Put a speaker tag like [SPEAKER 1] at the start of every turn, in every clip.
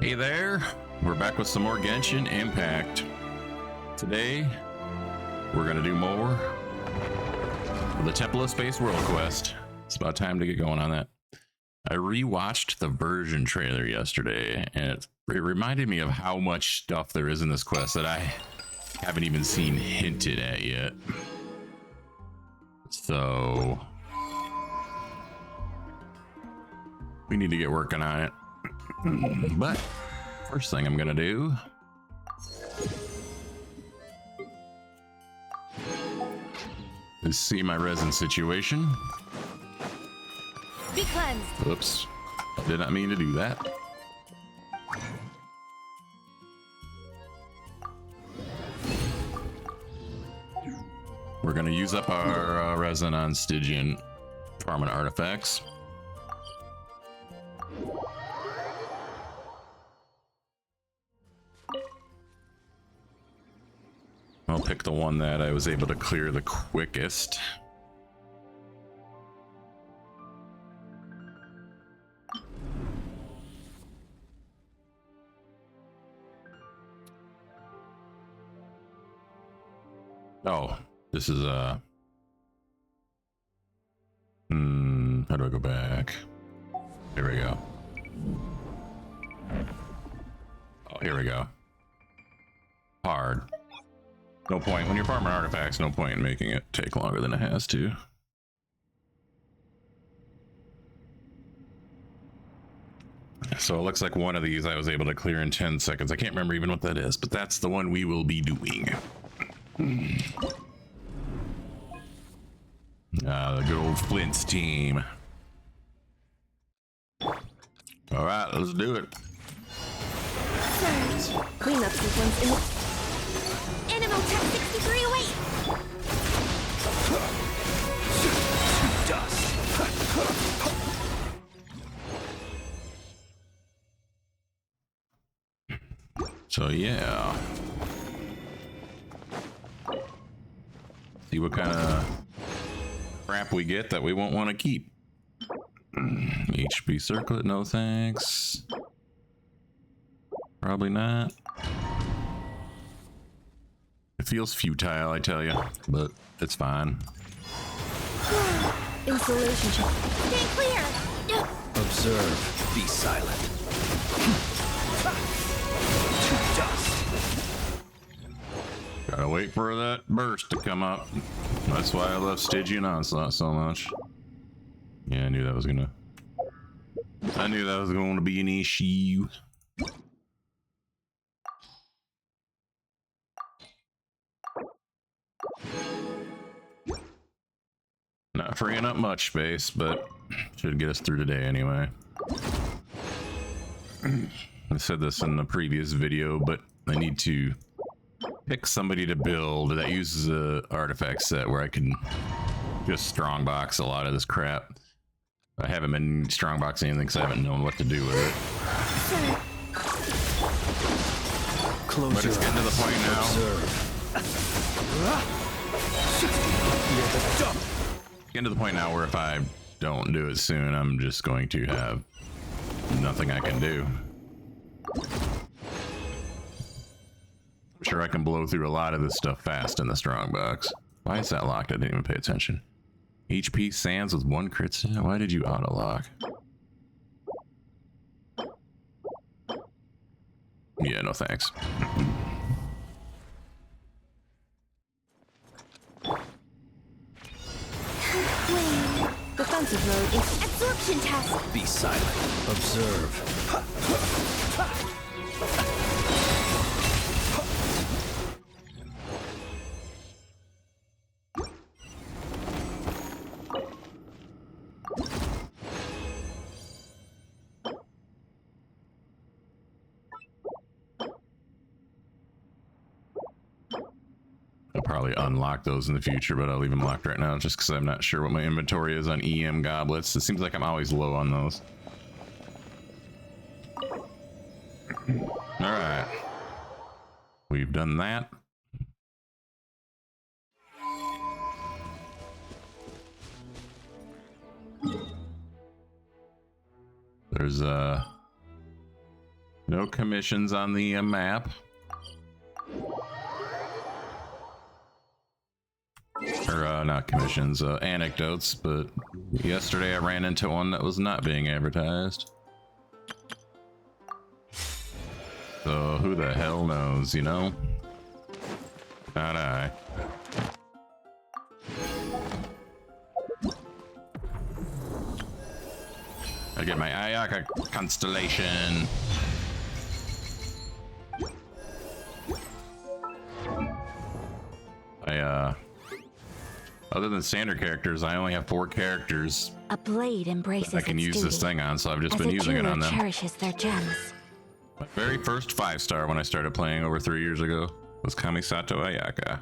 [SPEAKER 1] Hey there, we're back with some more Genshin Impact. Today, we're gonna do more of the Temple of Space World Quest. It's about time to get going on that. I rewatched the version trailer yesterday, and it reminded me of how much stuff there is in this quest that I haven't even seen hinted at yet. So, we need to get working on it. But first thing I'm gonna do is see my resin situation.
[SPEAKER 2] Be cleansed.
[SPEAKER 1] Oops, did not mean to do that. We're gonna use up our resin on Stygian farming artifacts. I'll pick the one that I was able to clear the quickest. Oh, this is how do I go back? Here we go. Oh, here we go. Hard. No point. When you're farming artifacts, no point in making it take longer than it has to. So it looks like one of these I was able to clear in 10 seconds. I can't remember even what that is, but that's the one we will be doing. The good old Flint's team. All right, let's do it.
[SPEAKER 2] Surge. Cleanup sequence in the... Animal Tech 63 away!
[SPEAKER 3] Dust.
[SPEAKER 1] So yeah. See what kind of crap we get that we won't want to keep. HP circlet, no thanks. Probably not. It feels futile, I tell you, but it's fine.
[SPEAKER 2] Installation check. Stay clear!
[SPEAKER 3] Observe. Be silent. To dust.
[SPEAKER 1] Gotta wait for that burst to come up. That's why I love Stygian Onslaught so much. Yeah, I knew that was going to be an issue. Not freeing up much space, but should get us through today anyway. I said this in the previous video, but I need to pick somebody to build that uses a artifact set where I can just strongbox a lot of this crap. I haven't been strongboxing anything because I haven't known what to do with it.
[SPEAKER 3] Close
[SPEAKER 1] But it's getting to the point now. Getting to the point now where if I don't do it soon, I'm just going to have nothing I can do. I'm sure I can blow through a lot of this stuff fast in the strongbox. Why is that locked? I didn't even pay attention. HP Sands with 1 crit stat? Why did you auto lock? Yeah, no thanks.
[SPEAKER 2] Defensive mode is absorption test.
[SPEAKER 3] Be silent. Observe.
[SPEAKER 1] I'll probably unlock those in the future, but I'll leave them locked right now just because I'm not sure what my inventory is on EM goblets. It seems like I'm always low on those. All right. We've done that. There's No commissions on the map. Or not commissions, anecdotes, but yesterday I ran into one that was not being advertised. So who the hell knows, you know? Not I. I get my Ayaka constellation. Other than standard characters, I only have 4 characters
[SPEAKER 2] A blade embraces
[SPEAKER 1] I can
[SPEAKER 2] its
[SPEAKER 1] use
[SPEAKER 2] duty,
[SPEAKER 1] this thing on, so I've just
[SPEAKER 2] as
[SPEAKER 1] been
[SPEAKER 2] a
[SPEAKER 1] using it
[SPEAKER 2] jeweler
[SPEAKER 1] on them.
[SPEAKER 2] cherishes their gems.
[SPEAKER 1] My very first 5-star when I started playing over 3 years ago was Kamisato Ayaka.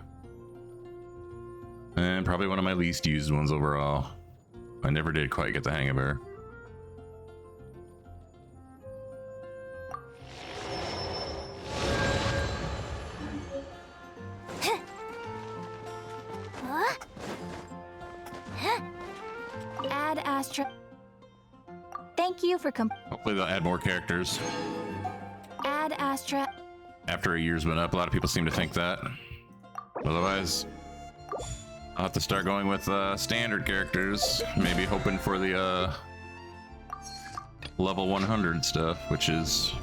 [SPEAKER 1] And probably one of my least used ones overall. I never did quite get the hang of her.
[SPEAKER 2] Add Astra. Thank you for
[SPEAKER 1] Hopefully they'll add more characters.
[SPEAKER 2] Add Astra.
[SPEAKER 1] After a year's been up, a lot of people seem to think that. Otherwise, I'll have to start going with standard characters. Maybe hoping for the level 100 stuff, which is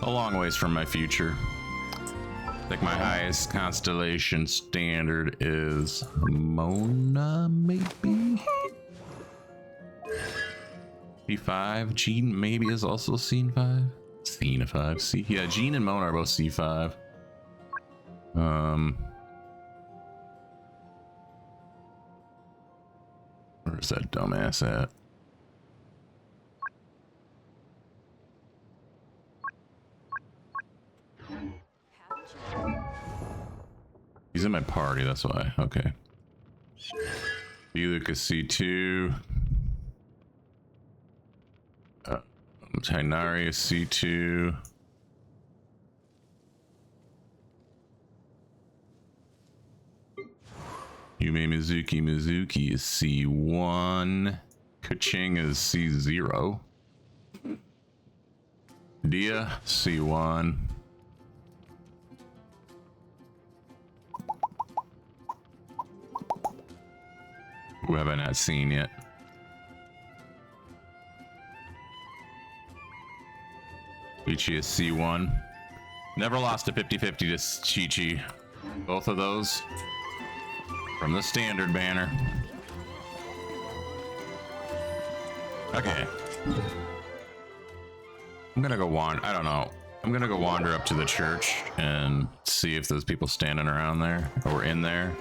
[SPEAKER 1] a long ways from my future. I think my highest constellation standard is Mona, maybe? C5. Jean maybe is also scene 5. Scene 5. C. Yeah, Jean and Mona are both C5. Where's that dumbass at? He's in my party, that's why. Okay. Lucas C2. Tainari is C2. Yume Mizuki is C1. Kaching is C0. Dia, C1. Who have I not seen yet? Ichi is C1. Never lost a 50-50 to Chi-Chi. Both of those from the standard banner. Okay. I'm gonna go wander. I don't know. I'm gonna go wander up to the church and see if there's people standing around there or in there.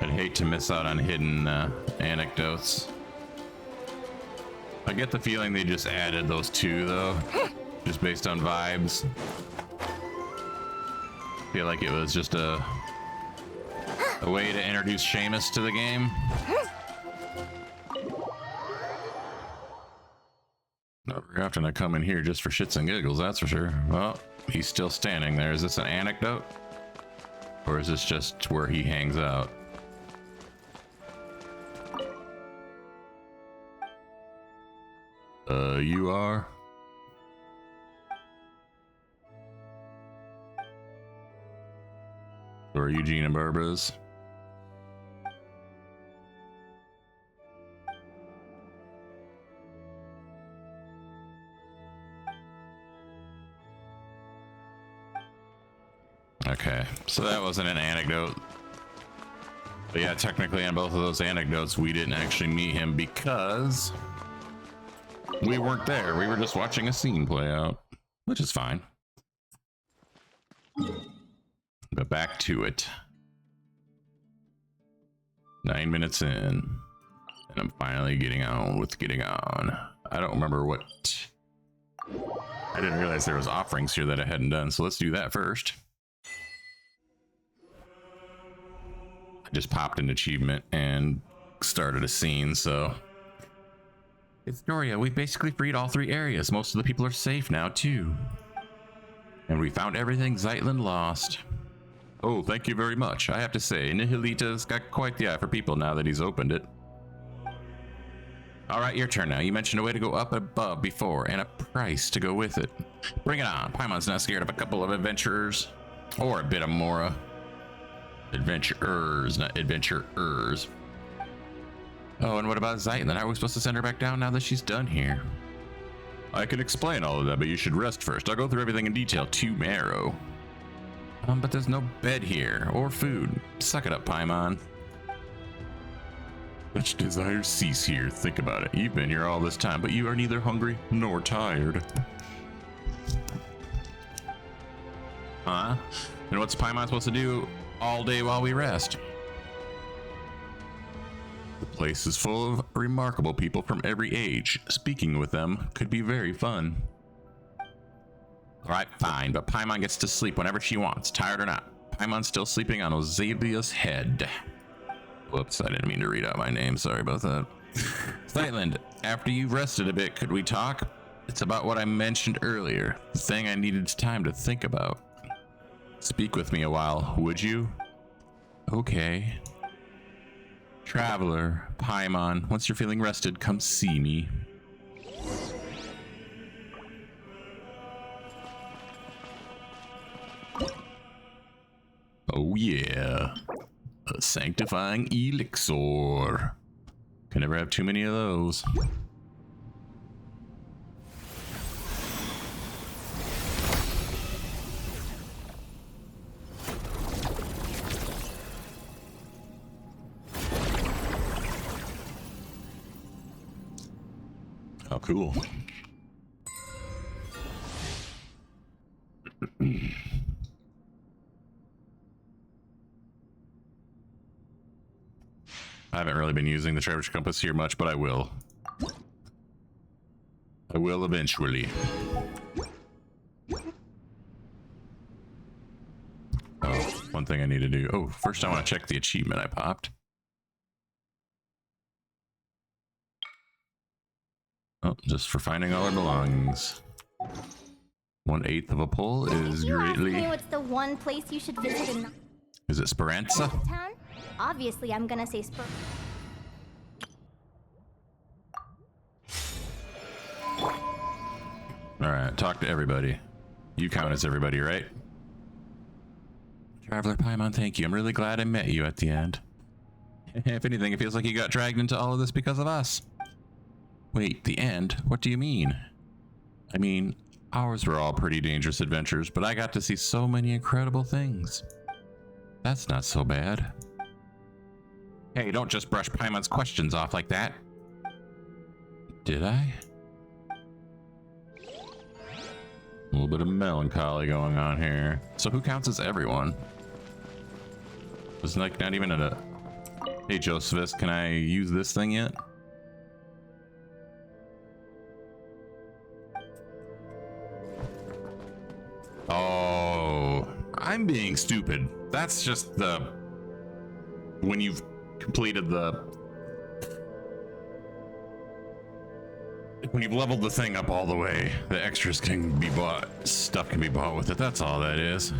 [SPEAKER 1] I'd hate to miss out on hidden anecdotes. I get the feeling they just added those 2 though, just based on vibes. Feel like it was just a way to introduce Seamus to the game. Not very often I come in here just for shits and giggles, that's for sure. Well, he's still standing there. Is this an anecdote? Or is this just where he hangs out? You are? Or Eugene and Barbara's? Okay, so that wasn't an anecdote. But yeah, technically on both of those anecdotes, we didn't actually meet him because we weren't there. We were just watching a scene play out, which is fine. But back to it. 9 minutes in, and I'm finally getting on with getting on. I don't remember what... I didn't realize there was offerings here that I hadn't done, so let's do that first. I just popped an achievement and started a scene, so... Historia, we've basically freed all 3 areas. Most of the people are safe now, too. And we found everything Zeitlin lost. Oh, thank you very much. I have to say, Nihilita's got quite the eye for people now that he's opened it. Alright, your turn now. You mentioned a way to go up above before, and a price to go with it. Bring it on. Paimon's not scared of a couple of adventurers. Or a bit of Mora. Adventurers, not adventurers. Oh, and what about Zeitlin? Are we supposed to send her back down now that she's done here? I can explain all of that, but you should rest first. I'll go through everything in detail tomorrow. But there's no bed here, or food. Suck it up, Paimon. Such desires cease here. Think about it. You've been here all this time, but you are neither hungry nor tired. Huh? And what's Paimon supposed to do all day while we rest? The place is full of remarkable people from every age. Speaking with them could be very fun. Alright, fine, but Paimon gets to sleep whenever she wants, tired or not. Paimon's still sleeping on Ozalia's head. Whoops, I didn't mean to read out my name, sorry about that. Zeitlin, after you've rested a bit, could we talk? It's about what I mentioned earlier, the thing I needed time to think about. Speak with me a while, would you? Okay. Traveler, Paimon, once you're feeling rested, come see me. Oh yeah. A sanctifying elixir. Can never have too many of those. Oh, cool. I haven't really been using the treasure compass here much, but I will. I will eventually. Oh, one thing I need to do. Oh, first I want to check the achievement I popped. Oh, just for finding all our belongings. 1/8 of a pull is
[SPEAKER 2] You
[SPEAKER 1] greatly.
[SPEAKER 2] asked me what's the one place you should visit in
[SPEAKER 1] Is it Speranza?
[SPEAKER 2] town? Obviously, I'm gonna say Spur.
[SPEAKER 1] Alright, talk to everybody. You count as everybody, right? Traveler Paimon, thank you. I'm really glad I met you at the end. If anything, it feels like you got dragged into all of this because of us. Wait, the end? What do you mean? I mean, ours were all pretty dangerous adventures, but I got to see so many incredible things. That's not so bad. Hey, don't just brush Paimon's questions off like that. Did I? A little bit of melancholy going on here. So who counts as everyone? It's like not even a... Hey, Josephus, can I use this thing yet? Oh, I'm being stupid. That's just the... When you've completed the... When you've leveled the thing up all the way, the extras can be bought. Stuff can be bought with it. That's all that is.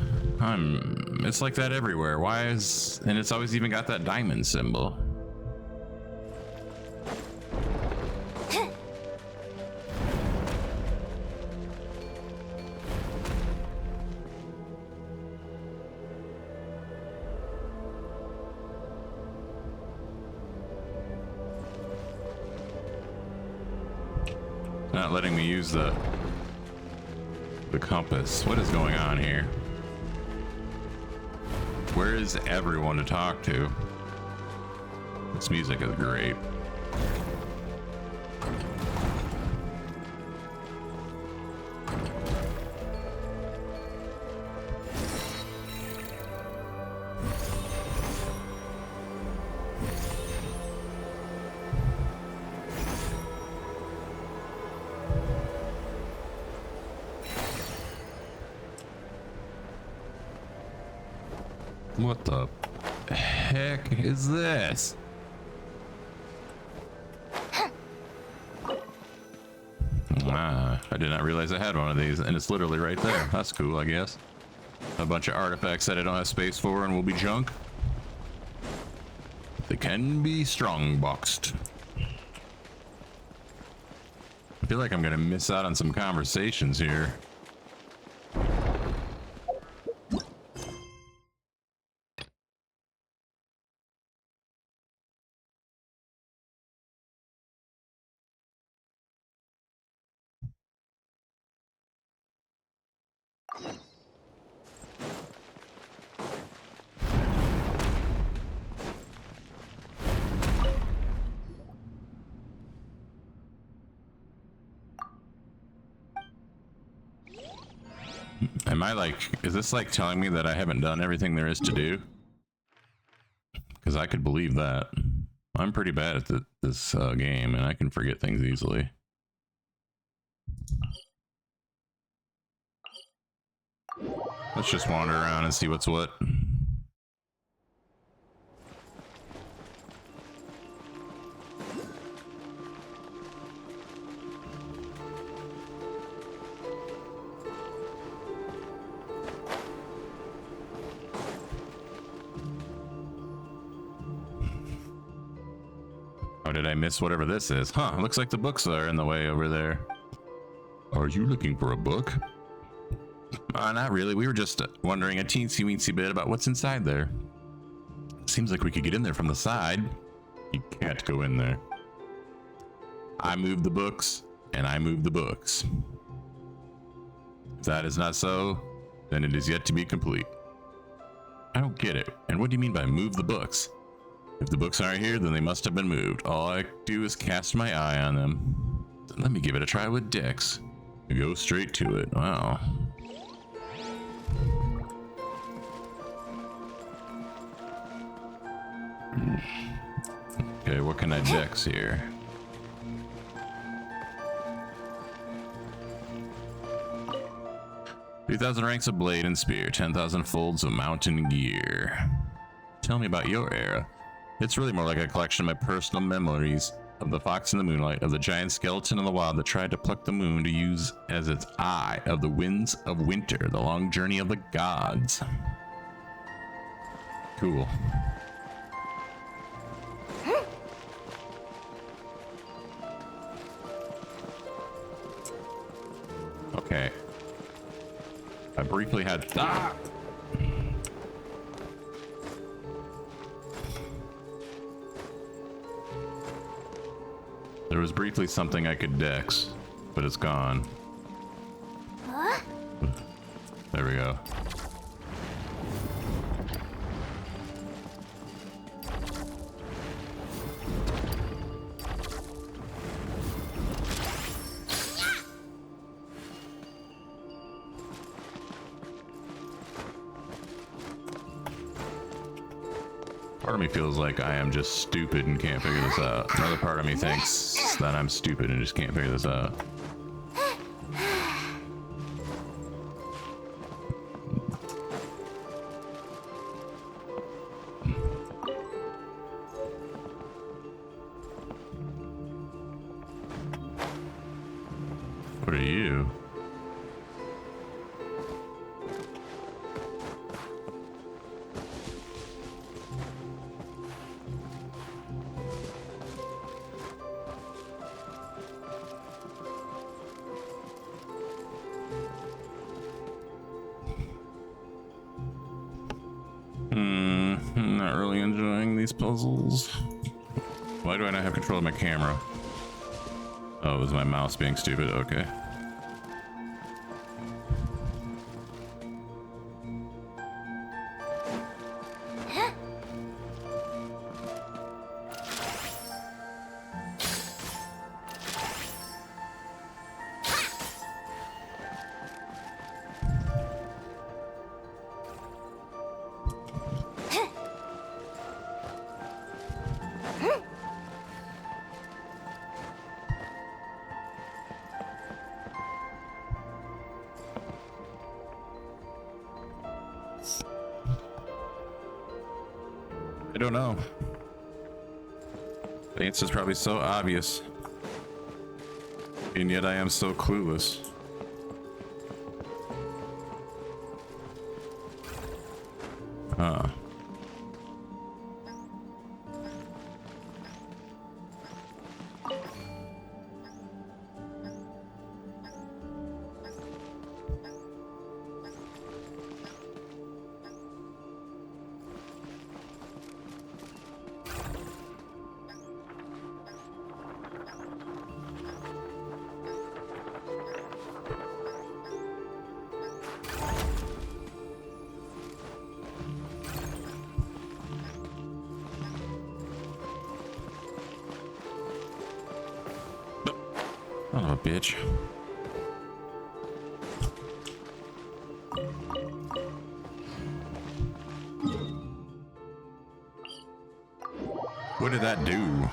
[SPEAKER 1] It's like that everywhere. Why is... And it's always even got that diamond symbol. Not letting me use the compass. What is going on here? Where is everyone to talk to? This music is great. What the heck is this? Ah, I did not realize I had one of these, and it's literally right there. That's cool, I guess. A bunch of artifacts that I don't have space for and will be junk. They can be strong boxed. I feel like I'm gonna miss out on some conversations here. Am I like, is this like telling me that I haven't done everything there is to do? Because I could believe that. I'm pretty bad at this game, and I can forget things easily. Let's just wander around and see what's what. Oh, did I miss whatever this is? Huh, looks like the books are in the way over there. Are you looking for a book? Not really. We were just wondering a teensy weensy bit about what's inside there. Seems like we could get in there from the side. You can't go in there. I moved the books, and I moved the books. If that is not so, then it is yet to be complete. I don't get it. And what do you mean by move the books? If the books aren't here, then they must have been moved. All I do is cast my eye on them. Then let me give it a try with Dex. Go straight to it. Wow. Okay, what can I Dex here? $3,000 ranks of blade and spear, 10,000 folds of mountain gear. Tell me about your era. It's really more like a collection of my personal memories of the fox in the moonlight, of the giant skeleton in the wild that tried to pluck the moon to use as its eye, of the winds of winter, the long journey of the gods. Cool. Okay. I briefly had... Ah! There was briefly something I could Dex, but it's gone.
[SPEAKER 2] Huh?
[SPEAKER 1] There we go. Part of me feels like I am just stupid and can't figure this out. Another part of me thinks that I'm stupid and just can't figure this out. What are you? Not really enjoying these puzzles. Why do I not have control of my camera? Oh, it was my mouse being stupid. Okay. I don't know. The answer's probably so obvious. And yet I am so clueless. Huh. Son of a bitch. What did that do?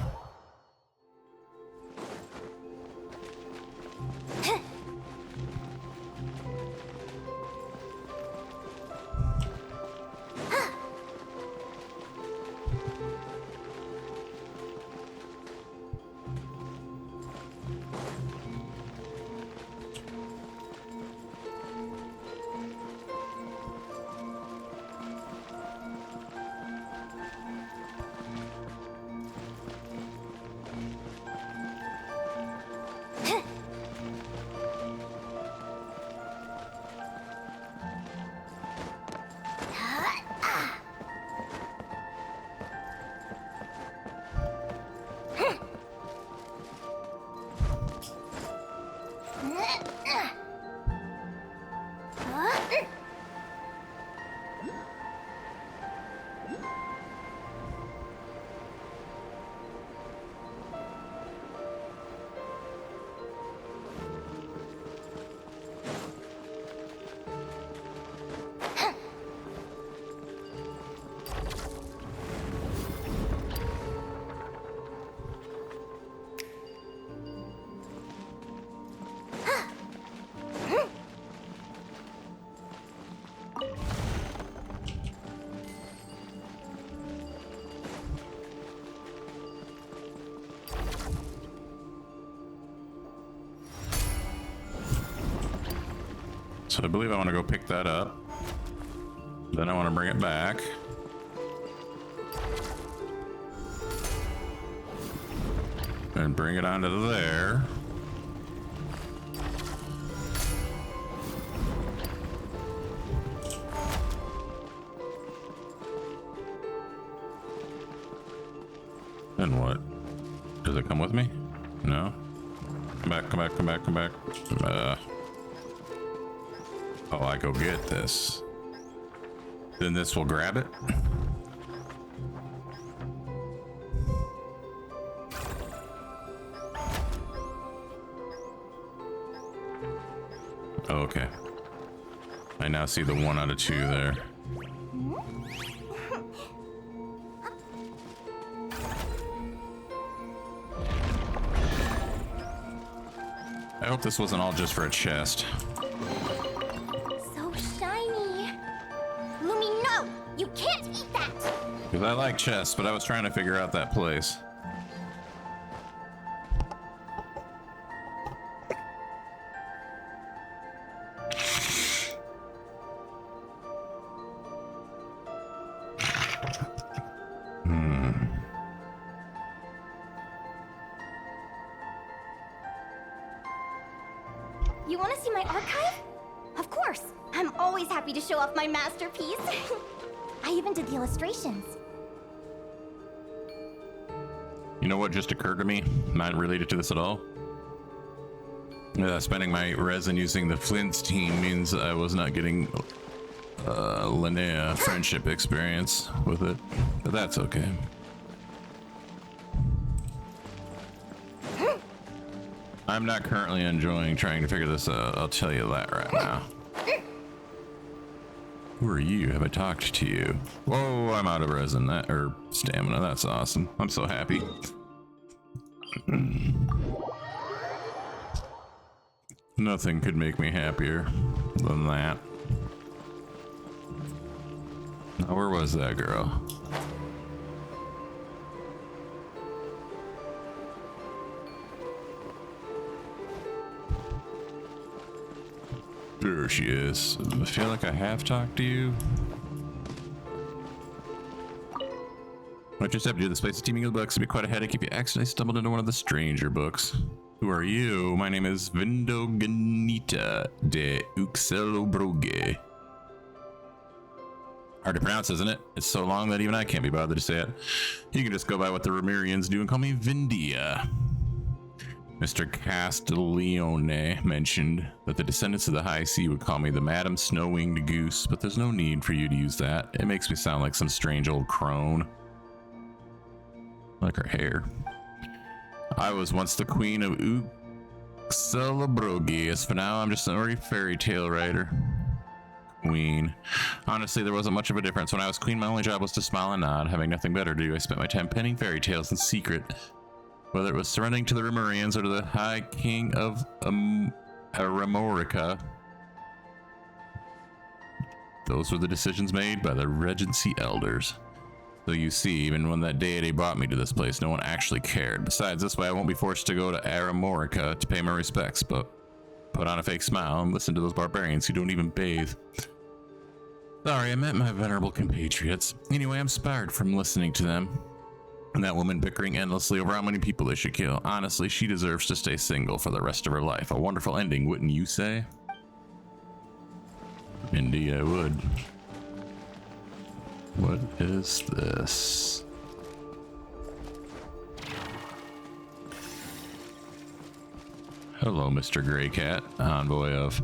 [SPEAKER 1] So I believe I want to go pick that up. Then I want to bring it back. And bring it onto there. Then what? Does it come with me? No? Come back, come back, come back, come back. Oh, I go get this. Then this will grab it. Oh, okay. I now see the 1 out of 2 there. I hope this wasn't all just for a chest.
[SPEAKER 2] So shiny. Lumi, no! You can't eat that!
[SPEAKER 1] Because I like chests, but I was trying to figure out that place.
[SPEAKER 2] You want to see my archive? Of course. I'm always happy to show off my masterpiece. I even did the illustrations.
[SPEAKER 1] You know what just occurred to me? Not related to this at all. Spending my resin using the Flint's team means I was not getting Linnea friendship experience with it, but that's okay. I'm not currently enjoying trying to figure this out. I'll tell you that right now. Who are you? Have I talked to you? Whoa, I'm out of resin, or stamina. That's awesome. I'm so happy. Nothing could make me happier than that. Now, where was that girl? There she is. I feel like I have talked to you. I just have to do this place. Teaming of the books can be quite a headache if you accidentally stumbled into one of the stranger books. Who are you? My name is Vindoganita de Uxelobroge. Hard to pronounce, isn't it? It's so long that even I can't be bothered to say it. You can just go by what the Remirians do and call me Vindia. Mr. Castiglione mentioned that the descendants of the High Sea would call me the Madam Snow-Winged Goose, but there's no need for you to use that. It makes me sound like some strange old crone. Like her hair. I was once the queen of Uxelobrogius, but now I'm just an ordinary fairy tale writer. queen. Honestly, there wasn't much of a difference. When I was queen, my only job was to smile and nod. Having nothing better to do, I spent my time penning fairy tales in secret. Whether it was surrendering to the Rimurians or to the High King of Aramorica, those were the decisions made by the Regency elders. So you see, even when that deity brought me to this place, no one actually cared. Besides, this way I won't be forced to go to Aramorica to pay my respects, but put on a fake smile and listen to those barbarians who don't even bathe. Sorry, I meant my venerable compatriots. Anyway, I'm inspired from listening to them. And that woman bickering endlessly over how many people they should kill. Honestly, she deserves to stay single for the rest of her life. A wonderful ending, wouldn't you say? Indeed, I would. What is this? Hello, Mr. Grey Cat, envoy of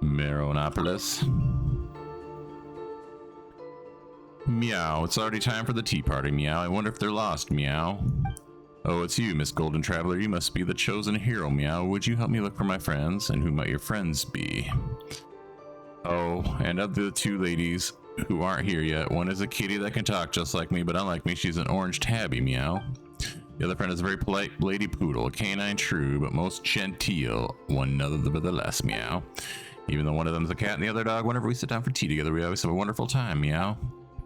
[SPEAKER 1] Meronopolis. Meow, it's already time for the tea party, Meow. I wonder if they're lost, Meow. Oh, it's you, Miss Golden Traveler. You must be the chosen hero, Meow. Would you help me look for my friends? And who might your friends be? Oh, and of the two ladies who aren't here yet, one is a kitty that can talk just like me, but unlike me, she's an orange tabby, Meow. The other friend is a very polite lady poodle, a canine true, but most genteel, one nevertheless, Meow. Even though one of them is a cat and the other dog, whenever we sit down for tea together, we always have a wonderful time, Meow.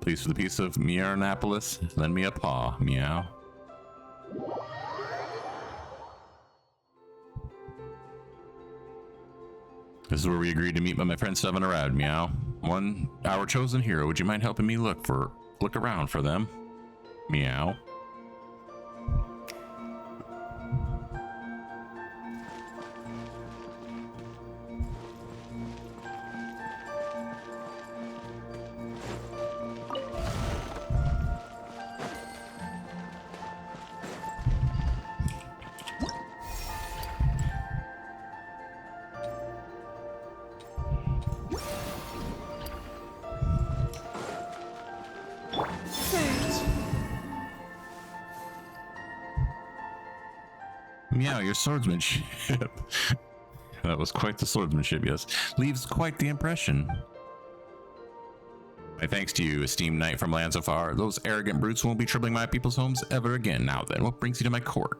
[SPEAKER 1] Please, for the peace of Meronopolis, lend me a paw, Meow. This is where we agreed to meet, but my friends still haven't arrived, Meow. Our chosen hero, would you mind helping me look around for them? Meow. Meow, your swordsmanship. That was quite the swordsmanship, yes. Leaves quite the impression. My thanks to you, esteemed knight from lands afar. Those arrogant brutes won't be troubling my people's homes ever again. Now then, what brings you to my court?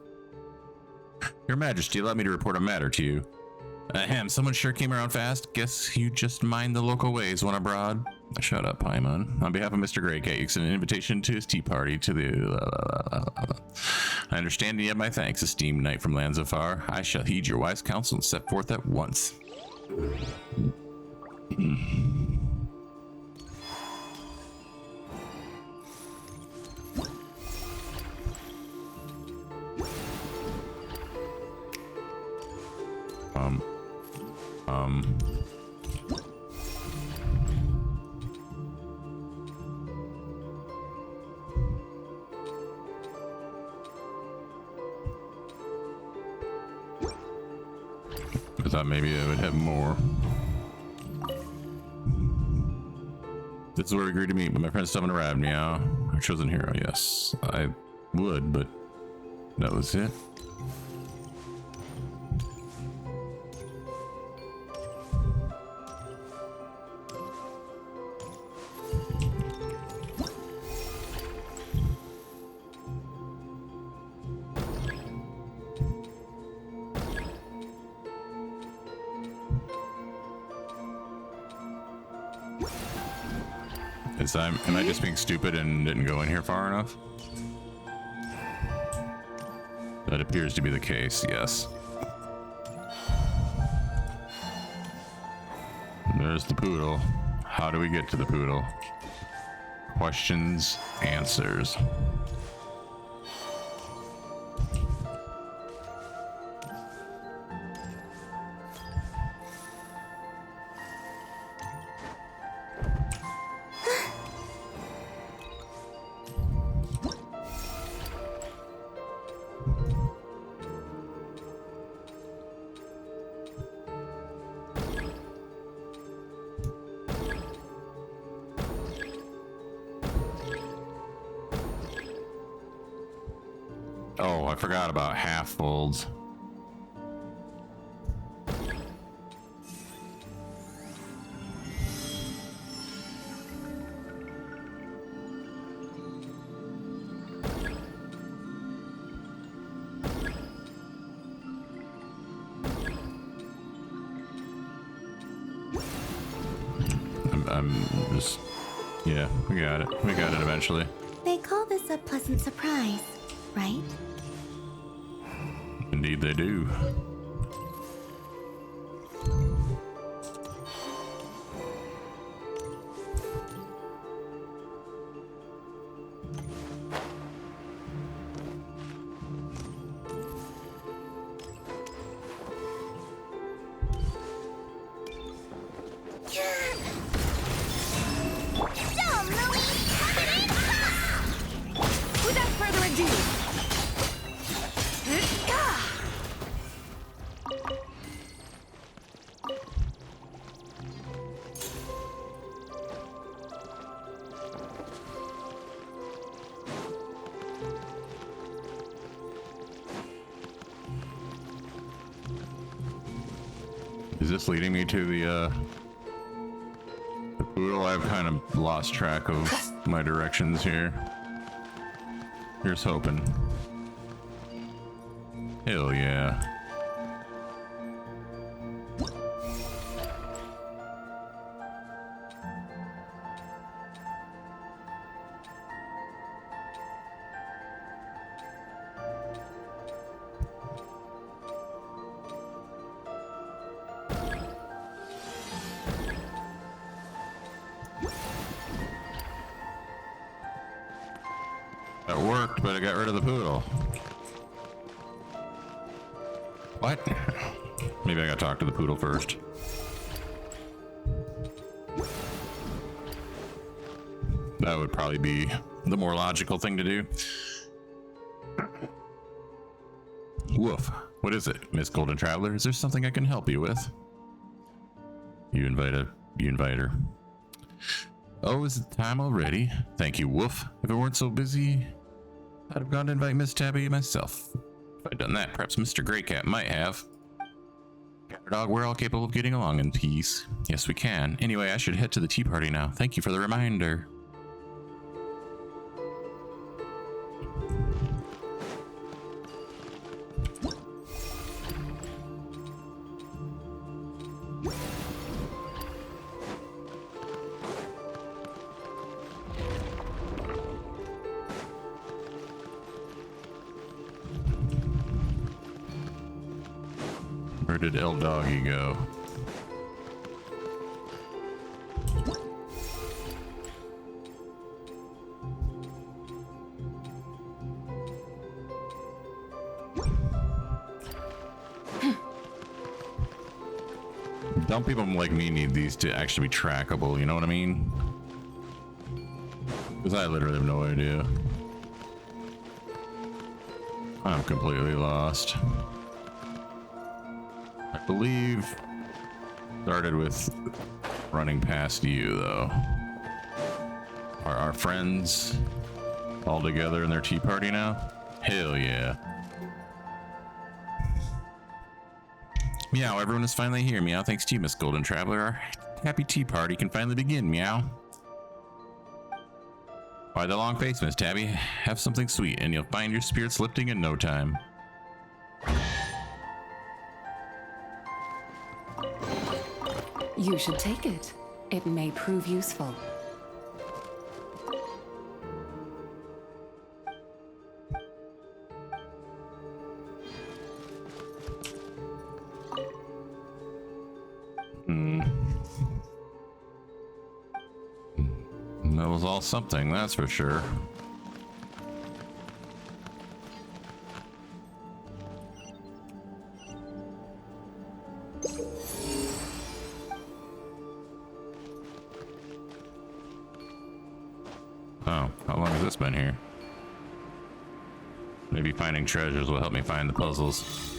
[SPEAKER 1] Your Majesty, allow me to report a matter to you. Ahem, someone sure came around fast. Guess you just mind the local ways when abroad. Shut up, Paimon. On behalf of Mr. Greycat, you extend an invitation to his tea party to the... I understand and you have my thanks, esteemed knight from lands afar. I shall heed your wise counsel and set forth at once. I thought maybe I would have more. This is where we agreed to meet, but my friends still haven't arrived. Meow. Our chosen hero, yes. I would, but that was it. Am I just being stupid and didn't go in here far enough? That appears to be the case, yes. There's the poodle. How do we get to the poodle? Questions, answers. Oh, I forgot about half folds. I'm just, yeah, we got it. We got it eventually.
[SPEAKER 2] They call this a pleasant surprise, right?
[SPEAKER 1] Indeed they do.
[SPEAKER 2] Without further ado.
[SPEAKER 1] Is this leading me to the poodle? I've kind of lost track of my directions here. Here's hoping. Hell yeah. That worked, but I got rid of the poodle. What? Maybe I gotta talk to the poodle first. That would probably be the more logical thing to do. Woof. What is it, Miss Golden Traveler? Is there something I can help you with? You invite her. Oh, is it time already? Thank you, Woof. If it weren't so busy, I'd have gone to invite Miss Tabby myself. If I'd done that, perhaps Mr. Greycat might have. Cat or dog, we're all capable of getting along in peace. Yes, we can. Anyway, I should head to the tea party now. Thank you for the reminder. Where did El Doggy go? Dumb people like me need these to actually be trackable, you know what I mean? Because I literally have no idea. I'm completely lost. I believe started with running past you though. Are our friends all together in their tea party now? Hell yeah. Meow, everyone is finally here. Meow, thanks to you, Miss Golden Traveler. Our happy tea party can finally begin. Meow. Why the long face, Miss Tabby? Have something sweet and you'll find your spirits lifting in no time.
[SPEAKER 4] You should take it. It may prove useful.
[SPEAKER 1] That was all something, that's for sure. Oh, how long has this been here? Maybe finding treasures will help me find the puzzles.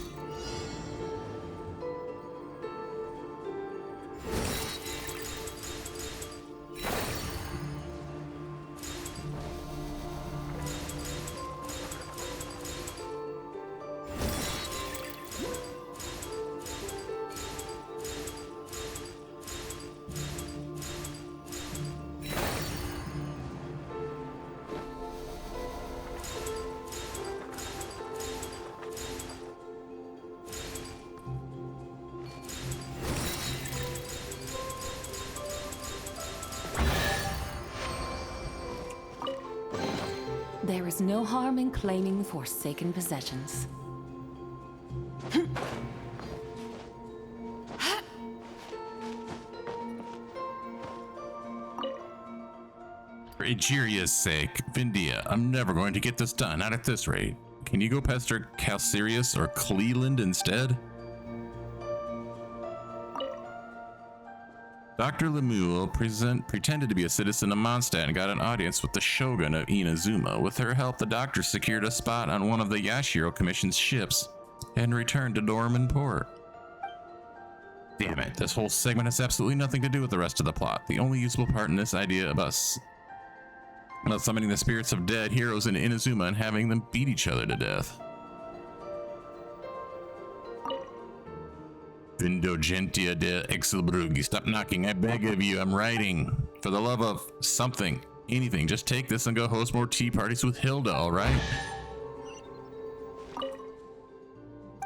[SPEAKER 4] There is no harm in claiming forsaken possessions.
[SPEAKER 1] For Egeria's sake, Vindia, I'm never going to get this done, not at this rate. Can you go pester Calcirius or Cleland instead? Dr. Lemuel pretended to be a citizen of Mondstadt and got an audience with the Shogun of Inazuma. With her help, the doctor secured a spot on one of the Yashiro Commission's ships and returned to Dorman Port. Damn it, this whole segment has absolutely nothing to do with the rest of the plot. The only useful part in this idea about summoning the spirits of dead heroes in Inazuma and having them beat each other to death. Vindogentia de Exelbrug, stop knocking, I beg of you, I'm writing. For the love of something, anything, just take this and go host more tea parties with Hilda, alright?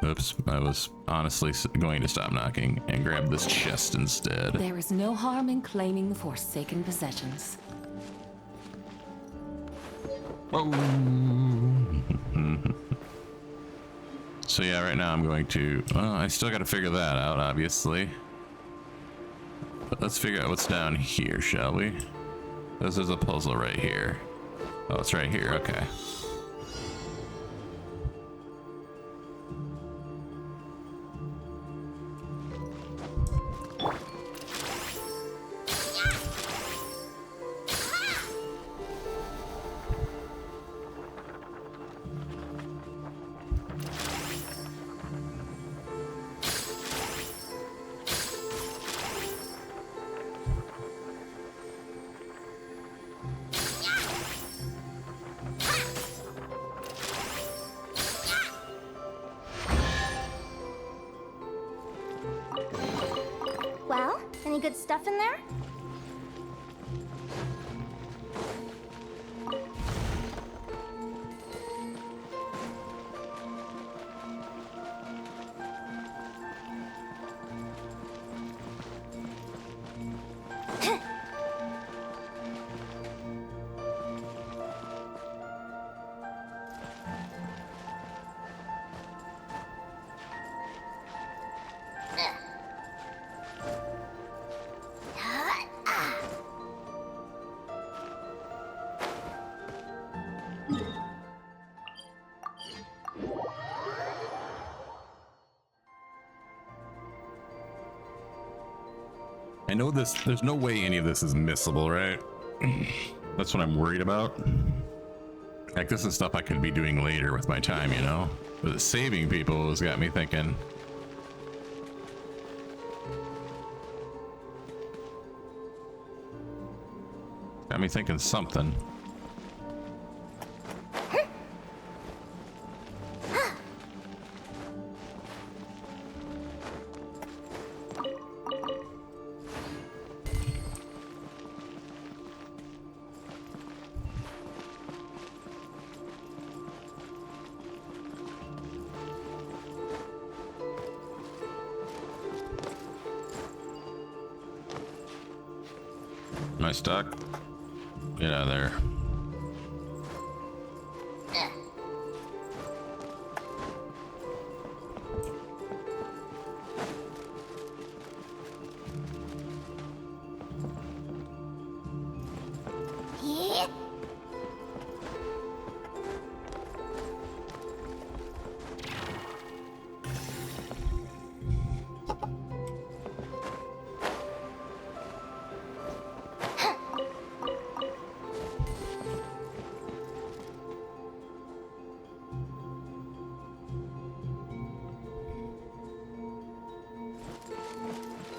[SPEAKER 1] Oops, I was honestly going to stop knocking and grab this chest instead.
[SPEAKER 4] There is no harm in claiming forsaken possessions.
[SPEAKER 1] Oh. So yeah, right now I'm going to, well, I still got to figure that out, obviously. But let's figure out what's down here, shall we? This is a puzzle right here. Oh, it's right here, okay.
[SPEAKER 2] Well, any good stuff in there?
[SPEAKER 1] I know this, there's no way any of this is missable, right? That's what I'm worried about. Like, this is stuff I could be doing later with my time, you know? But saving people has got me thinking. Got me thinking something. Am I stuck? Get out of there.
[SPEAKER 2] Yeah.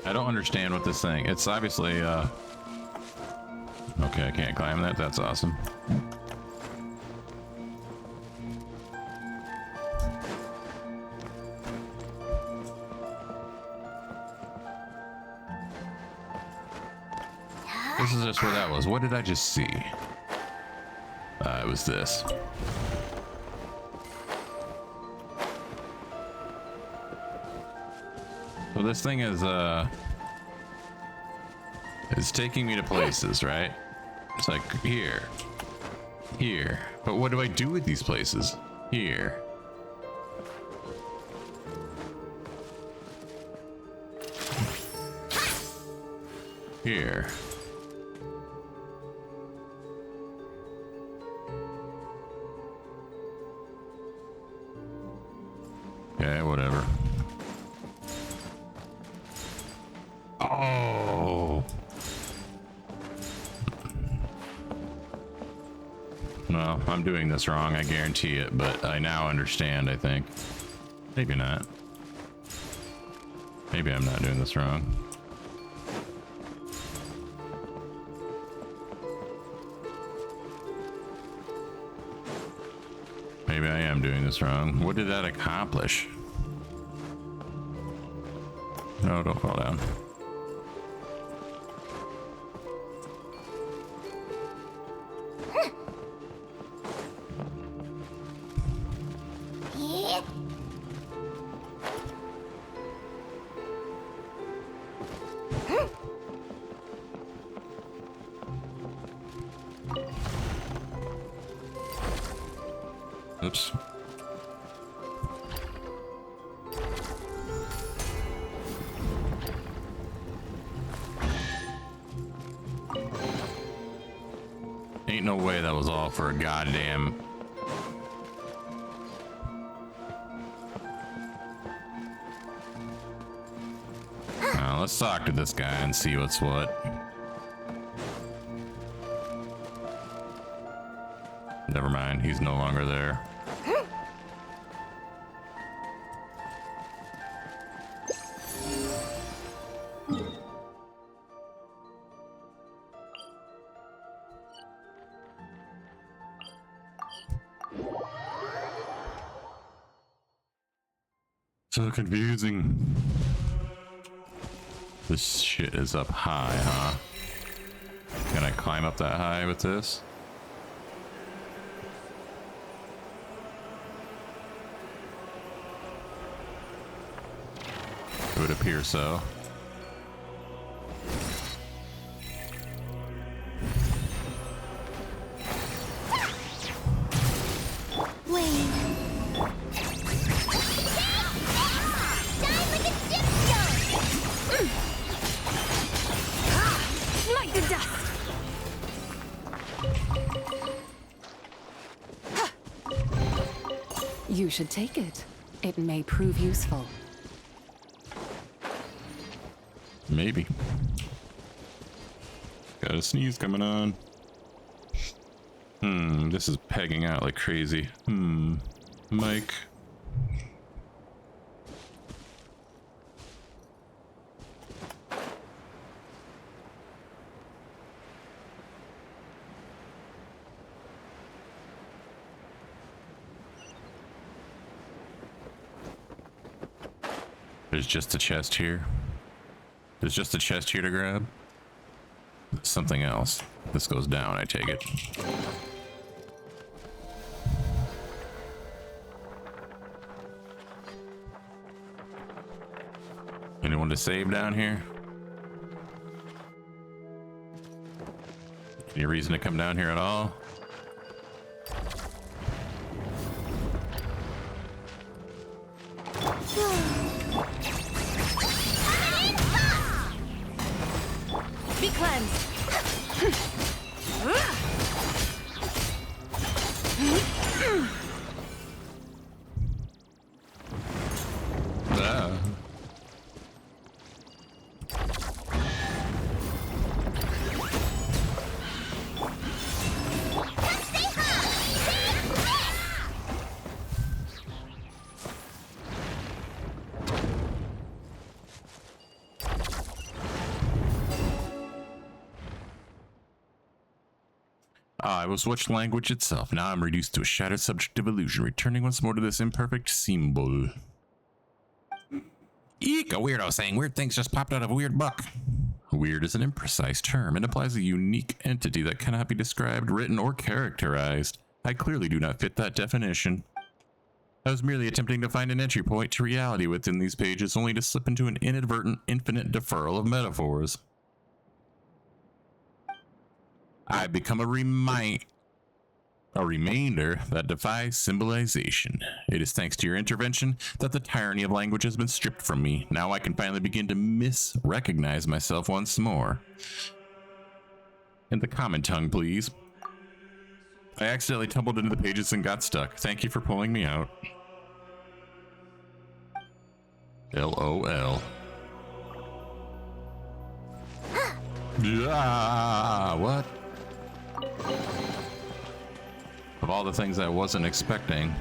[SPEAKER 1] I don't understand what this thing, it's obviously, okay, I can't climb that, that's awesome. This is just where that was. What did I just see? It was this. So this thing is it's taking me to places, right? It's like here. Here. But what do I do with these places? Here. Here. Okay, whatever. Oh. No, I'm doing this wrong, I guarantee it, but I now understand, I think. Maybe not. Maybe I'm not doing this wrong. Maybe I am doing this wrong. What did that accomplish? No, don't fall down.
[SPEAKER 2] Yeah.
[SPEAKER 1] Oops. Ain't no way that was all for a goddamn... Let's talk to this guy and see what's what. Never mind, he's no longer there. So confusing. This shit is up high, huh? Can I climb up that high with this? It would appear so.
[SPEAKER 4] You should take it. It may prove useful.
[SPEAKER 1] Maybe. Got a sneeze coming on. This is pegging out like crazy. Mike. There's just a chest here. There's just a chest here to grab. Something else. This goes down, I take it. Anyone to save down here? Any reason to come down here at all?
[SPEAKER 2] Be cleansed.
[SPEAKER 1] Ah. I will switch language itself. Now I'm reduced to a shattered subject of illusion, returning once more to this imperfect symbol. Eek, a weirdo saying weird things just popped out of a weird book. Weird is an imprecise term. It implies a unique entity that cannot be described, written, or characterized. I clearly do not fit that definition. I was merely attempting to find an entry point to reality within these pages, only to slip into an inadvertent, infinite deferral of metaphors. I become a A remainder that defies symbolization. It is thanks to your intervention that the tyranny of language has been stripped from me. Now I can finally begin to misrecognize myself once more. In the common tongue, please. I accidentally tumbled into the pages and got stuck. Thank you for pulling me out. LOL. What? Of all the things I wasn't expecting,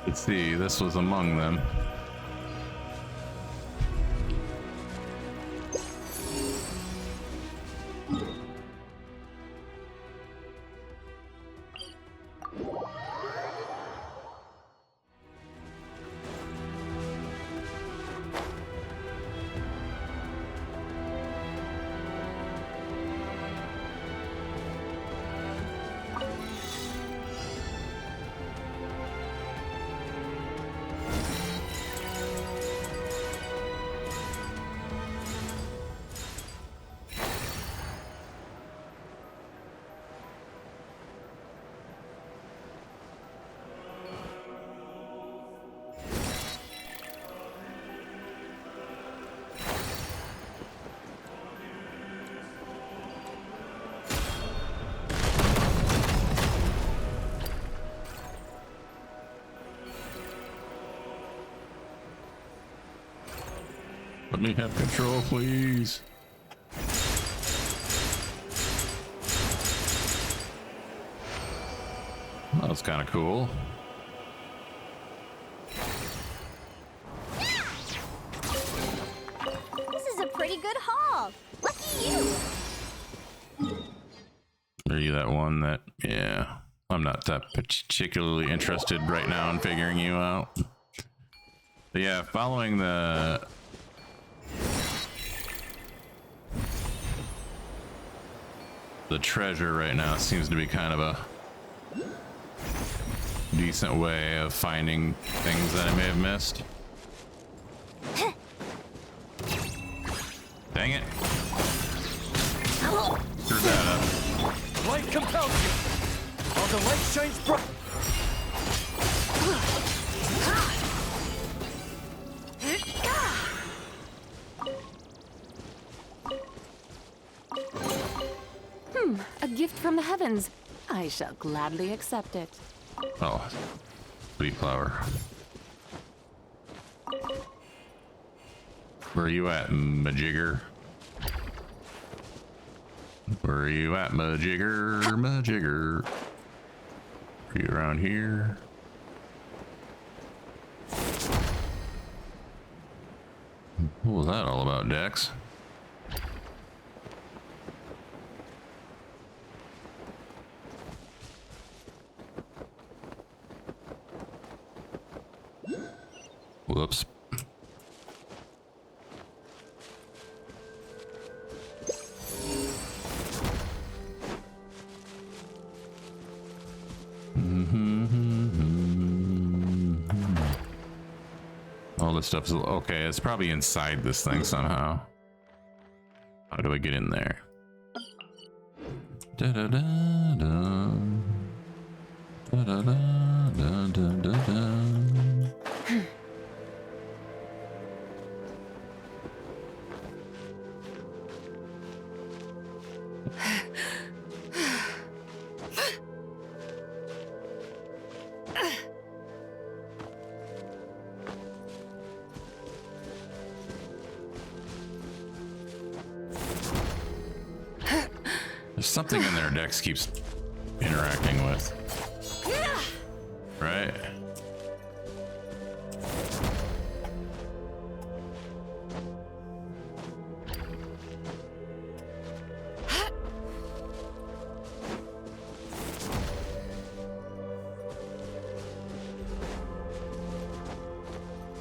[SPEAKER 1] let's see, this was among them. Let me have control, please. That was kind of cool.
[SPEAKER 2] This is a pretty good haul. Lucky you.
[SPEAKER 1] Are you that one that, yeah, I'm not that particularly interested right now in figuring you out. But yeah, following the treasure right now seems to be kind of a decent way of finding things that I may have missed. Dang it. Screwed that up.
[SPEAKER 3] Light compels you. While the light shines bright.
[SPEAKER 4] A gift from the heavens. I shall gladly accept it.
[SPEAKER 1] Oh, sweet flower. Where are you at, Majigger? Where are you at, Majigger? Majigger. Are you around here? What was that all about, Dex? Whoops. All this stuff is okay. It's probably inside this thing somehow. How do I get in there? Da da da da. Da da da da da da. There's something in there Dex keeps interacting with. Right?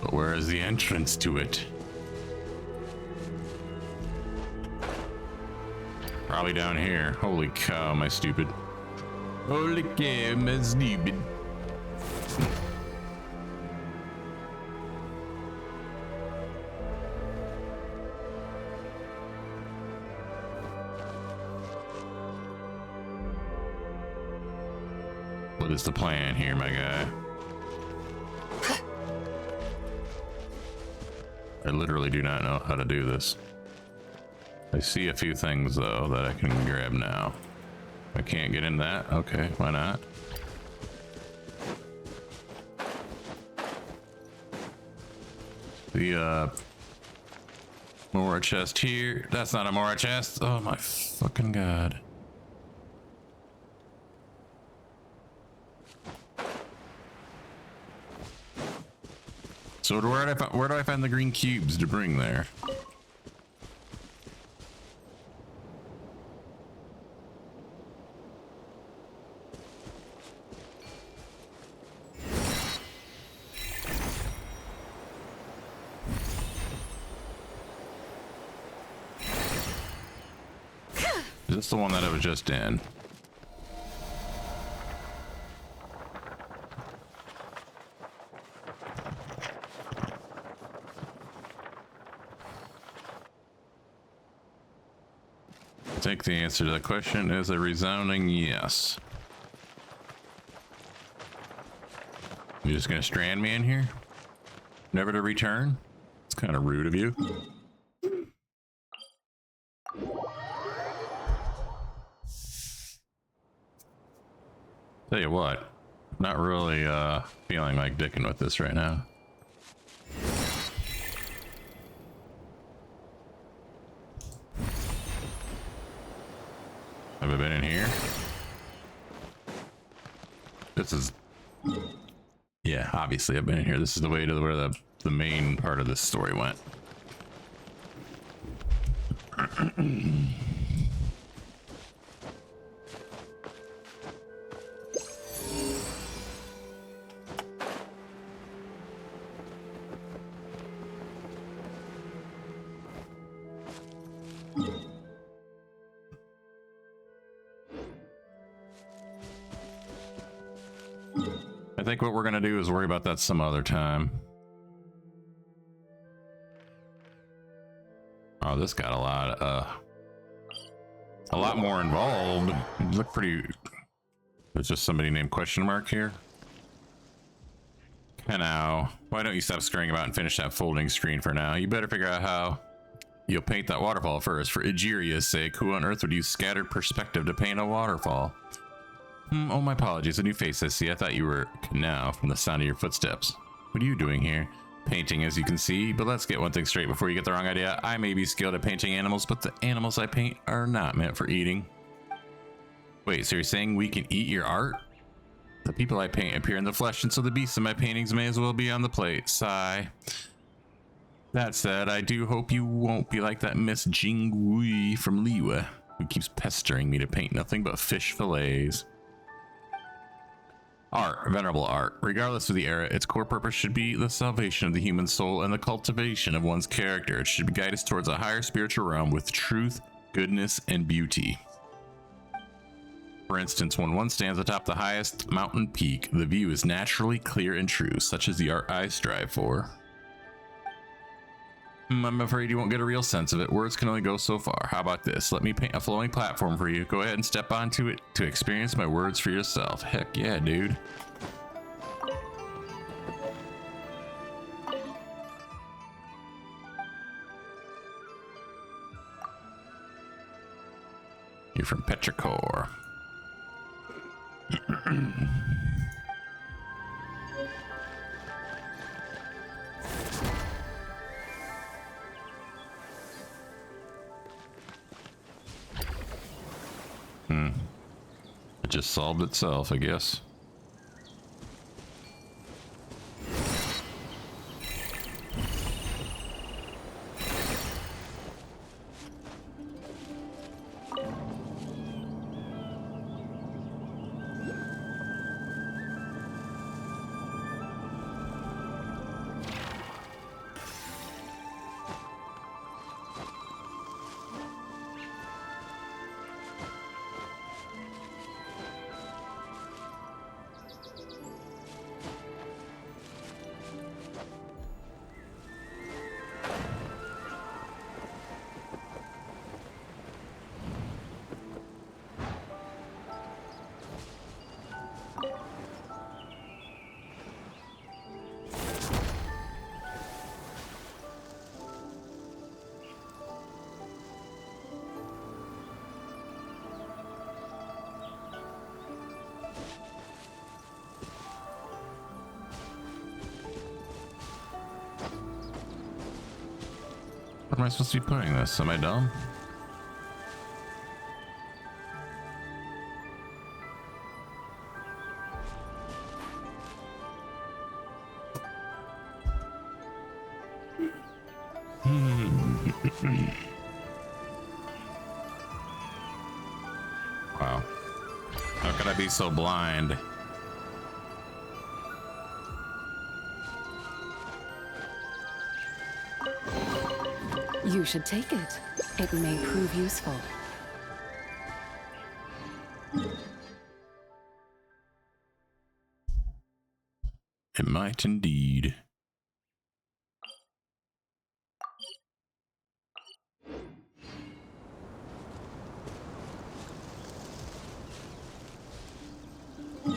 [SPEAKER 1] But where is the entrance to it? Probably down here. Holy cow, am I stupid? Holy cow, am I stupid? What is the plan here, my guy? I literally do not know how to do this. I see a few things though that I can grab now. I can't get in that. Okay, why not? The Mora chest here. That's not a Mora chest. Oh my fucking god. So where do I find the green cubes to bring there? Is this the one that I was just in? I think the answer to that question is a resounding yes. You just gonna strand me in here? Never to return? It's kind of rude of you. Tell you what, not really feeling like dicking with this right now. Have I been in here? This is... Yeah, obviously I've been in here. This is the way to where the main part of this story went. I think what we're gonna do is worry about that some other time. Oh, this got a lot more involved. It looked pretty... There's just somebody named question mark here. Now, why don't you stop scurrying about and finish that folding screen for now? You better figure out how you'll paint that waterfall first. For Egeria's sake, who on earth would use scattered perspective to paint a waterfall? Oh, my apologies. A new face I see. I thought you were now from the sound of your footsteps. What are you doing here? Painting, as you can see. But let's get one thing straight before you get the wrong idea. I may be skilled at painting animals, but the animals I paint are not meant for eating. Wait, so you're saying we can eat your art? The people I paint appear in the flesh, and so the beasts in my paintings may as well be on the plate. Sigh. That said, I do hope you won't be like that Miss Jingwei from Liwa, who keeps pestering me to paint nothing but fish fillets. Art, venerable art. Regardless of the era, its core purpose should be the salvation of the human soul and the cultivation of one's character. It should guide us towards a higher spiritual realm with truth, goodness, and beauty. For instance, when one stands atop the highest mountain peak, the view is naturally clear and true, such as the art I strive for. I'm afraid you won't get a real sense of it. Words can only go so far. How about this? Let me paint a flowing platform for you. Go ahead and step onto it to experience my words for yourself. Heck yeah, dude. You're from Petrichor. It just solved itself, I guess. am I supposed to be putting this? Am I dumb? Wow. How could I be so blind?
[SPEAKER 4] You should take it. It may prove useful.
[SPEAKER 1] It might indeed. I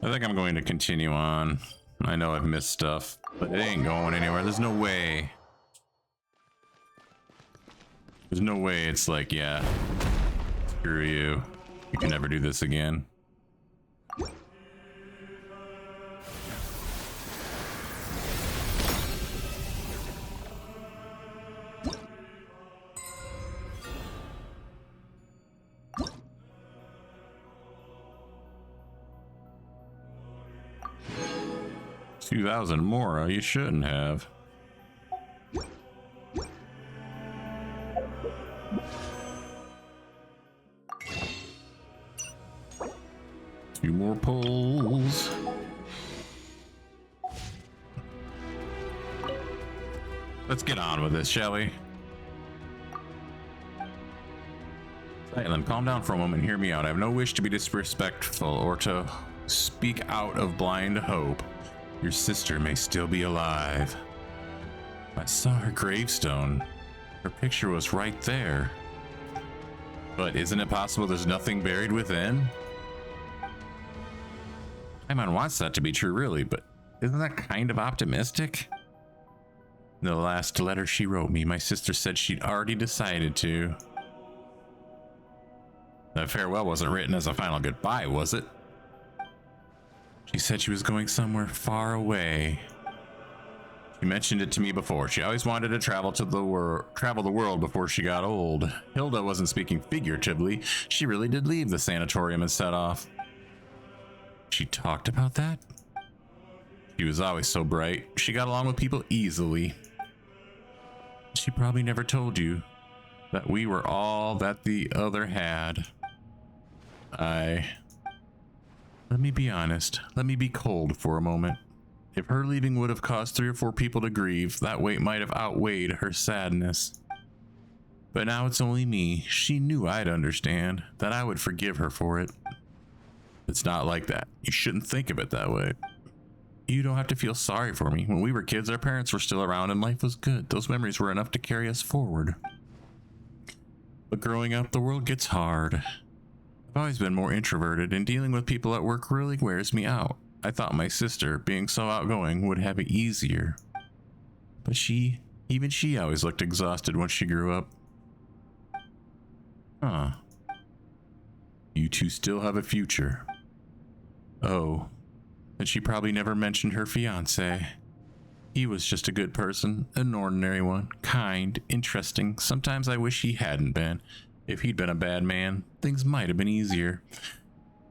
[SPEAKER 1] think I'm going to continue on. I know I've missed stuff, but it ain't going anywhere. There's no way. There's no way it's like, yeah, screw you. You can never do this again. $2,000 more, you shouldn't have. Two more pulls. Let's get on with this, shall we? Silent, calm down for a moment and hear me out. I have no wish to be disrespectful or to speak out of blind hope. Your sister may still be alive. I saw her gravestone. Her picture was right there. But isn't it possible there's nothing buried within? Paimon wants that to be true, really, but isn't that kind of optimistic? In the last letter she wrote me, my sister said she'd already decided to. That farewell wasn't written as a final goodbye, was it? She said she was going somewhere far away. She mentioned it to me before. She always wanted to travel the world before she got old. Hilda wasn't speaking figuratively. She really did leave the sanatorium and set off. She talked about that? She was always so bright. She got along with people easily. She probably never told you that we were all that the other had. Let me be honest. Let me be cold for a moment. If her leaving would have caused 3 or 4 people to grieve, that weight might have outweighed her sadness. But now it's only me. She knew I'd understand, that I would forgive her for it. It's not like that. You shouldn't think of it that way. You don't have to feel sorry for me. When we were kids, our parents were still around and life was good. Those memories were enough to carry us forward. But growing up, the world gets hard. I've always been more introverted, and dealing with people at work really wears me out. I thought my sister, being so outgoing, would have it easier. But even she always looked exhausted when she grew up. Huh. You two still have a future. Oh, and she probably never mentioned her fiancé. He was just a good person, an ordinary one, kind, interesting. Sometimes I wish he hadn't been. If he'd been a bad man, things might have been easier.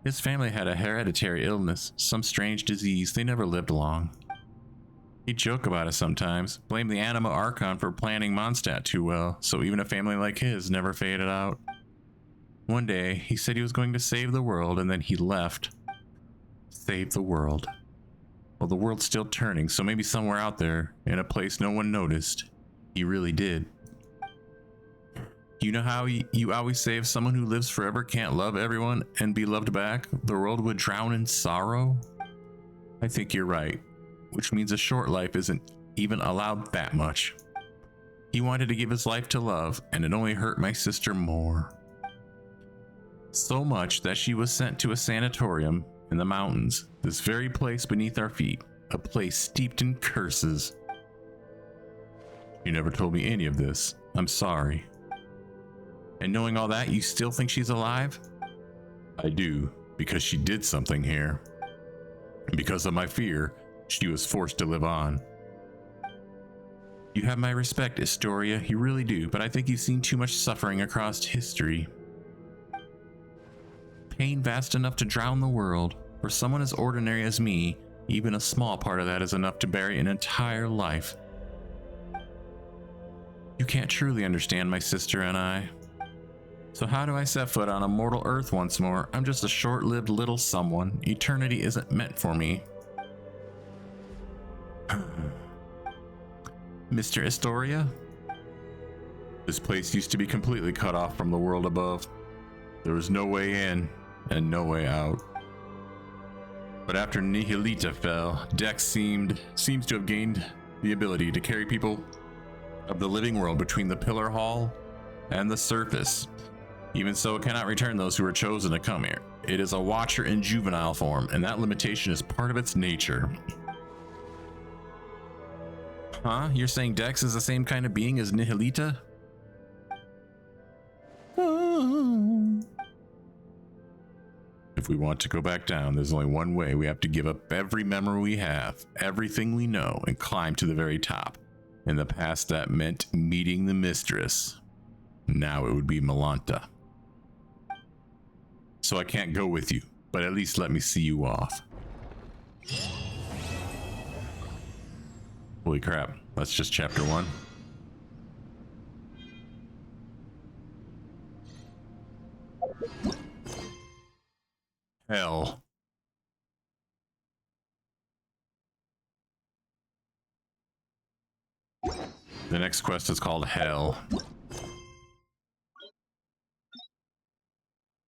[SPEAKER 1] His family had a hereditary illness, some strange disease. They never lived long. He'd joke about it sometimes, blame the Anima Archon for planning Mondstadt too well, so even a family like his never faded out. One day, he said he was going to save the world, and then he left. Save the world. Well, the world's still turning, so maybe somewhere out there, in a place no one noticed, he really did. You know how you always say if someone who lives forever can't love everyone and be loved back, the world would drown in sorrow? I think you're right, which means a short life isn't even allowed that much. He wanted to give his life to love, and it only hurt my sister more. So much that she was sent to a sanatorium in the mountains, this very place beneath our feet, a place steeped in curses. You never told me any of this. I'm sorry. And knowing all that, you still think she's alive? I do, because she did something here. And because of my fear, she was forced to live on. You have my respect, Astoria, you really do, but I think you've seen too much suffering across history. Pain vast enough to drown the world. For someone as ordinary as me, even a small part of that is enough to bury an entire life. You can't truly understand my sister and I. So how do I set foot on a mortal earth once more? I'm just a short-lived little someone. Eternity isn't meant for me. Mr. Astoria? This place used to be completely cut off from the world above. There was no way in and no way out. But after Nihilita fell, Dex seems to have gained the ability to carry people of the living world between the Pillar Hall and the surface. Even so, it cannot return those who were chosen to come here. It is a watcher in juvenile form, and that limitation is part of its nature. Huh? You're saying Dex is the same kind of being as Nihilita? If we want to go back down, there's only one way. We have to give up every memory we have, everything we know, and climb to the very top. In the past, that meant meeting the mistress. Now it would be Melanta. So I can't go with you, but at least let me see you off. Holy crap, that's just chapter 1. Hell. The next quest is called Hell.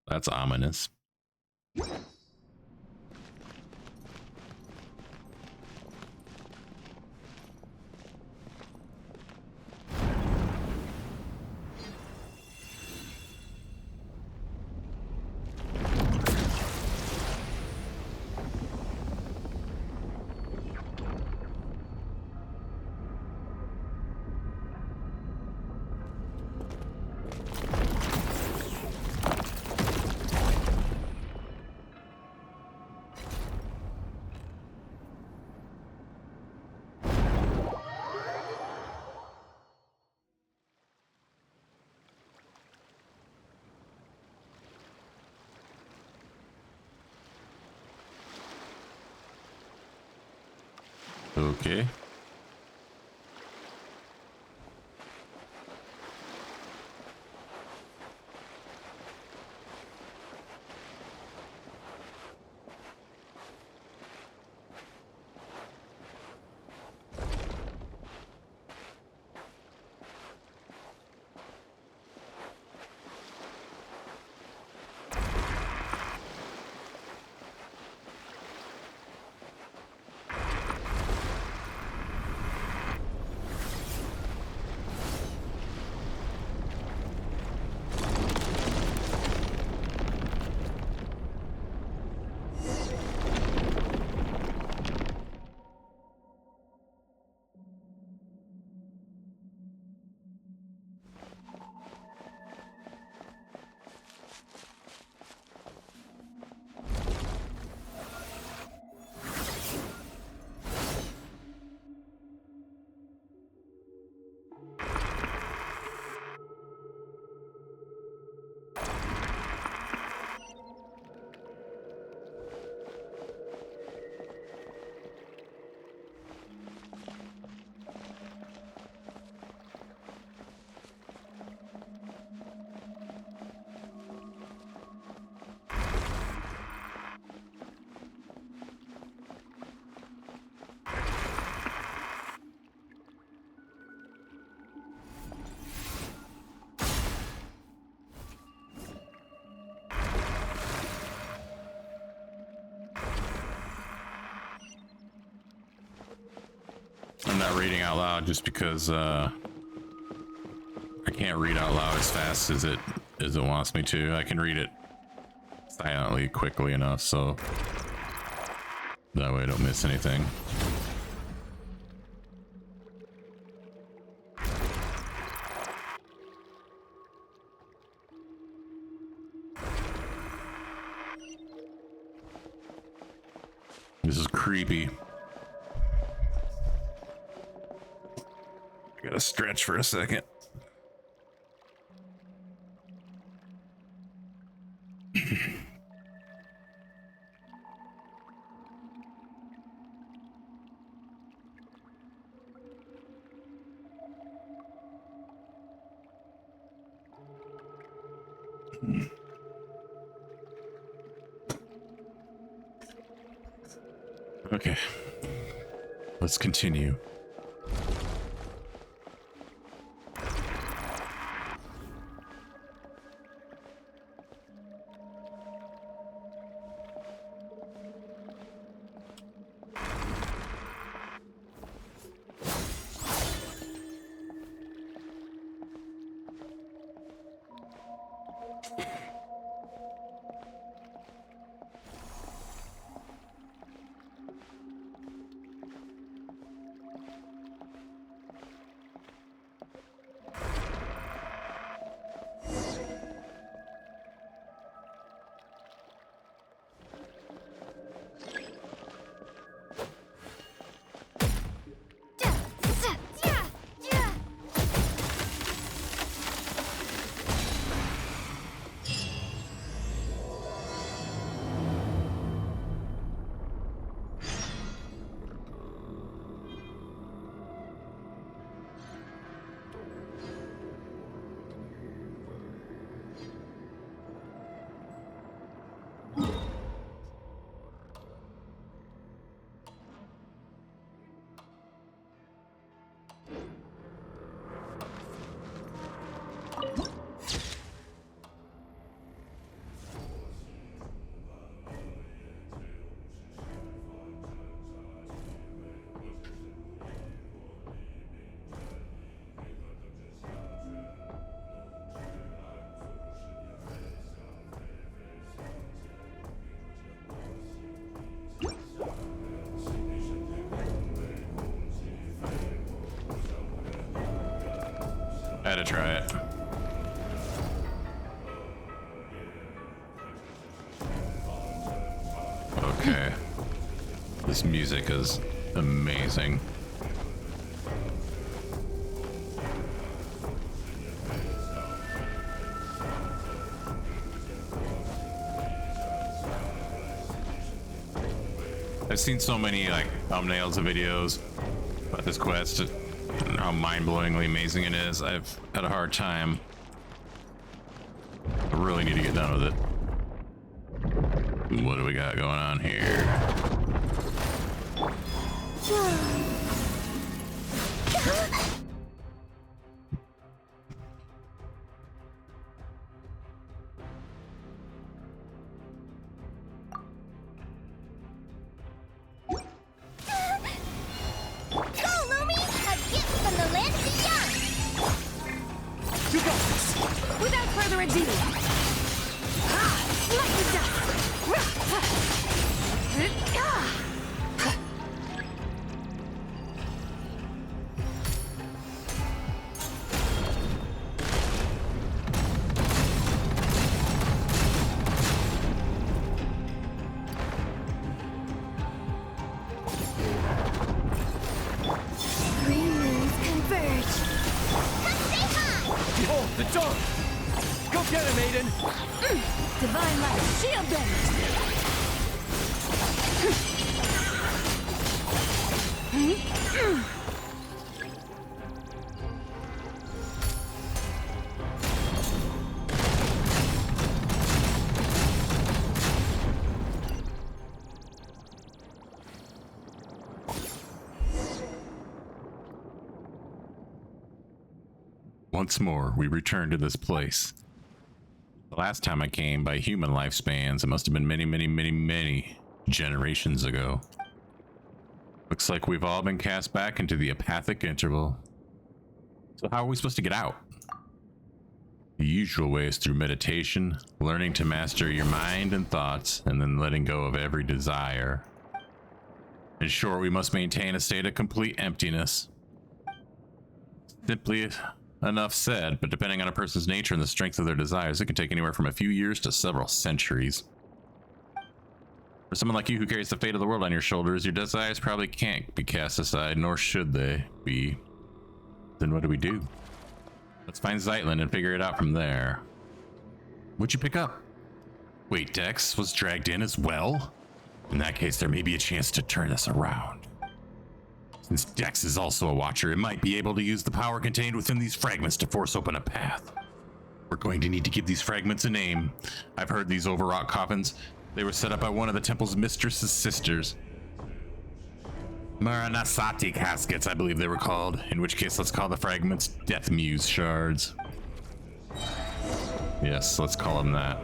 [SPEAKER 1] That's ominous. Okay. I'm not reading out loud just because I can't read out loud as fast as it wants me to. I can read it silently quickly enough, so that way I don't miss anything. This is creepy. gotta stretch for a second. Okay, let's continue. I had to try it. Okay. This music is amazing. I've seen so many like thumbnails and videos about this quest and how mind-blowingly amazing it is. I've had a hard time. I really need to get done with it. What do we got going on here? Once more, we return to this place. The last time I came by human lifespans, it must have been many generations ago. Looks like we've all been cast back into the apathic interval. So how are we supposed to get out? The usual way is through meditation, learning to master your mind and thoughts, and then letting go of every desire. In short, we must maintain a state of complete emptiness. Simply enough said, but depending on a person's nature and the strength of their desires, it can take anywhere from a few years to several centuries. For someone like you who carries the fate of the world on your shoulders, your desires probably can't be cast aside, nor should they be. Then what do? Let's find Zeitlin and figure it out from there. What'd you pick up? Wait, Dex was dragged in as well? In that case, there may be a chance to turn this around. Since Dex is also a watcher, it might be able to use the power contained within these fragments to force open a path. We're going to need to give these fragments a name. I've heard these overwrought coffins. They were set up by one of the temple's mistress's sisters. Maranasati caskets, I believe they were called. In which case, let's call the fragments Death Muse shards. Yes, let's call them that.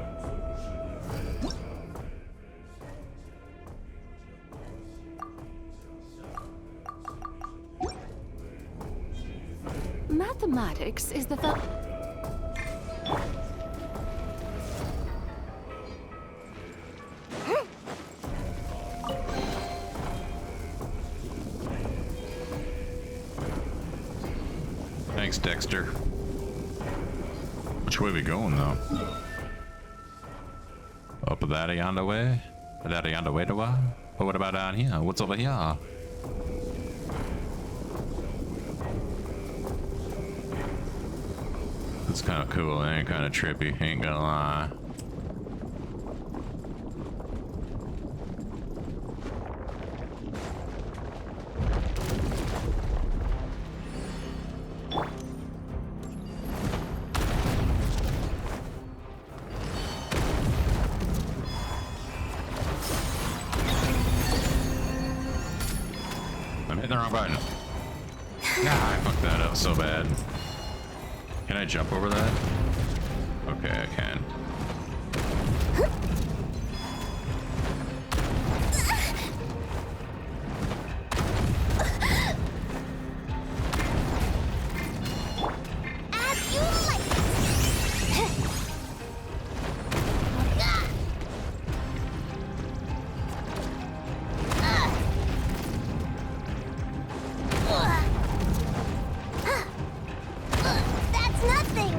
[SPEAKER 4] Mathematics is the
[SPEAKER 1] Thanks, Dexter. Which way we going, though? Up that yonder way? That yonder way to what? But what about down here? What's over here? It's kind of cool and kind of trippy, ain't gonna lie. I'm hitting the wrong button. Nah, I fucked that up so bad. Can I jump over that? Okay, I can.
[SPEAKER 2] As you like. That's nothing.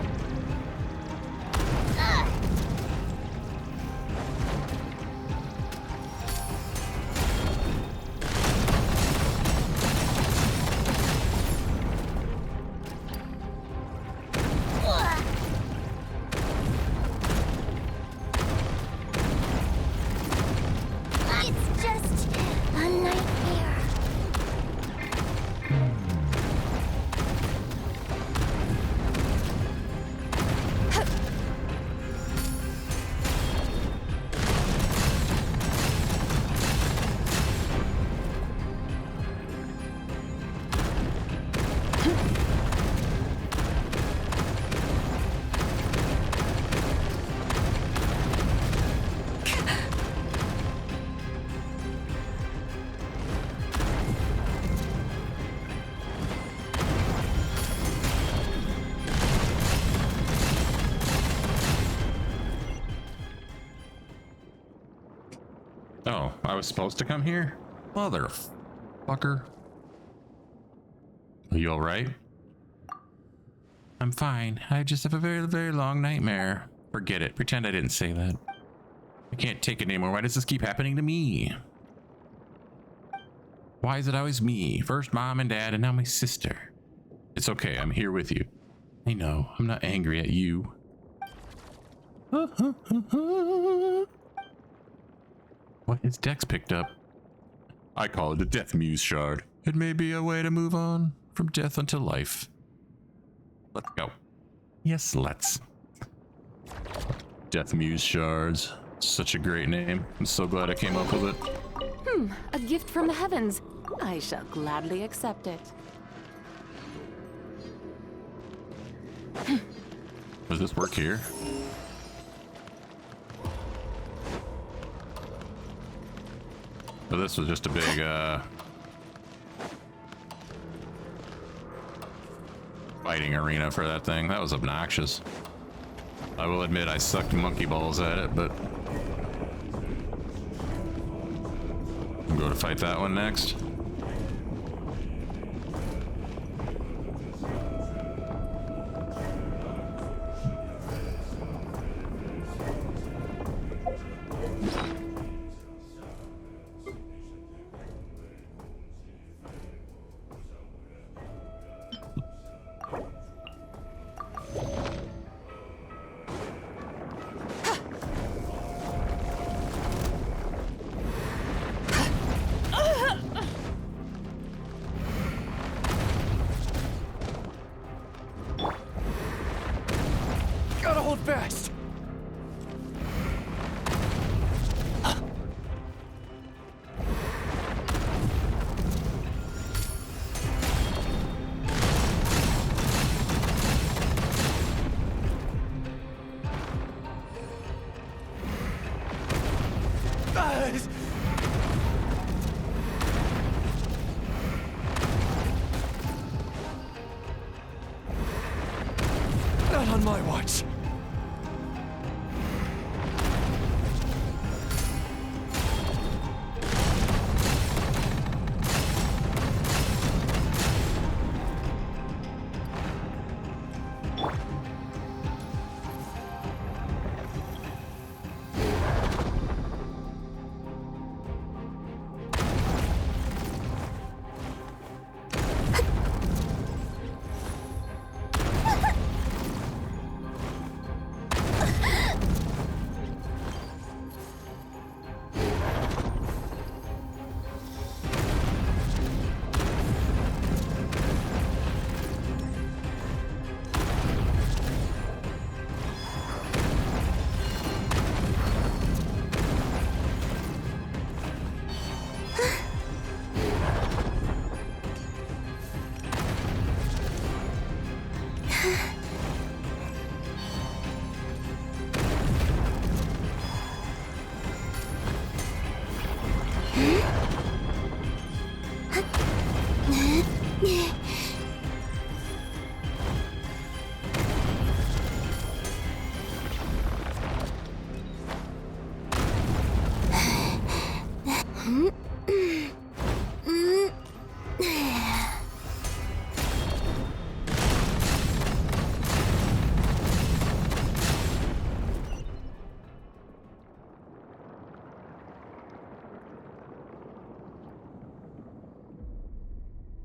[SPEAKER 2] It's just a nightmare.
[SPEAKER 1] Oh, I was supposed to come here? Motherfucker. Are you alright? I'm fine. I just have a very, very long nightmare. Forget it. Pretend I didn't say that. I can't take it anymore. Why does this keep happening to me? Why is it always me? First mom and dad, and now my sister. It's okay. I'm here with you. I know. I'm not angry at you. What is Dex picked up? I call it a Death Muse shard. It may be a way to move on from death unto life. Let's go. Yes, let's. Death Muse shards. Such a great name. I'm so glad I came up with it.
[SPEAKER 4] a gift from the heavens. I shall gladly accept it.
[SPEAKER 1] Does this work here? But this was just a big, fighting arena for that thing. That was obnoxious. I will admit I sucked monkey balls at it, but... I'm going to fight that one next.
[SPEAKER 3] fast! Not on my watch.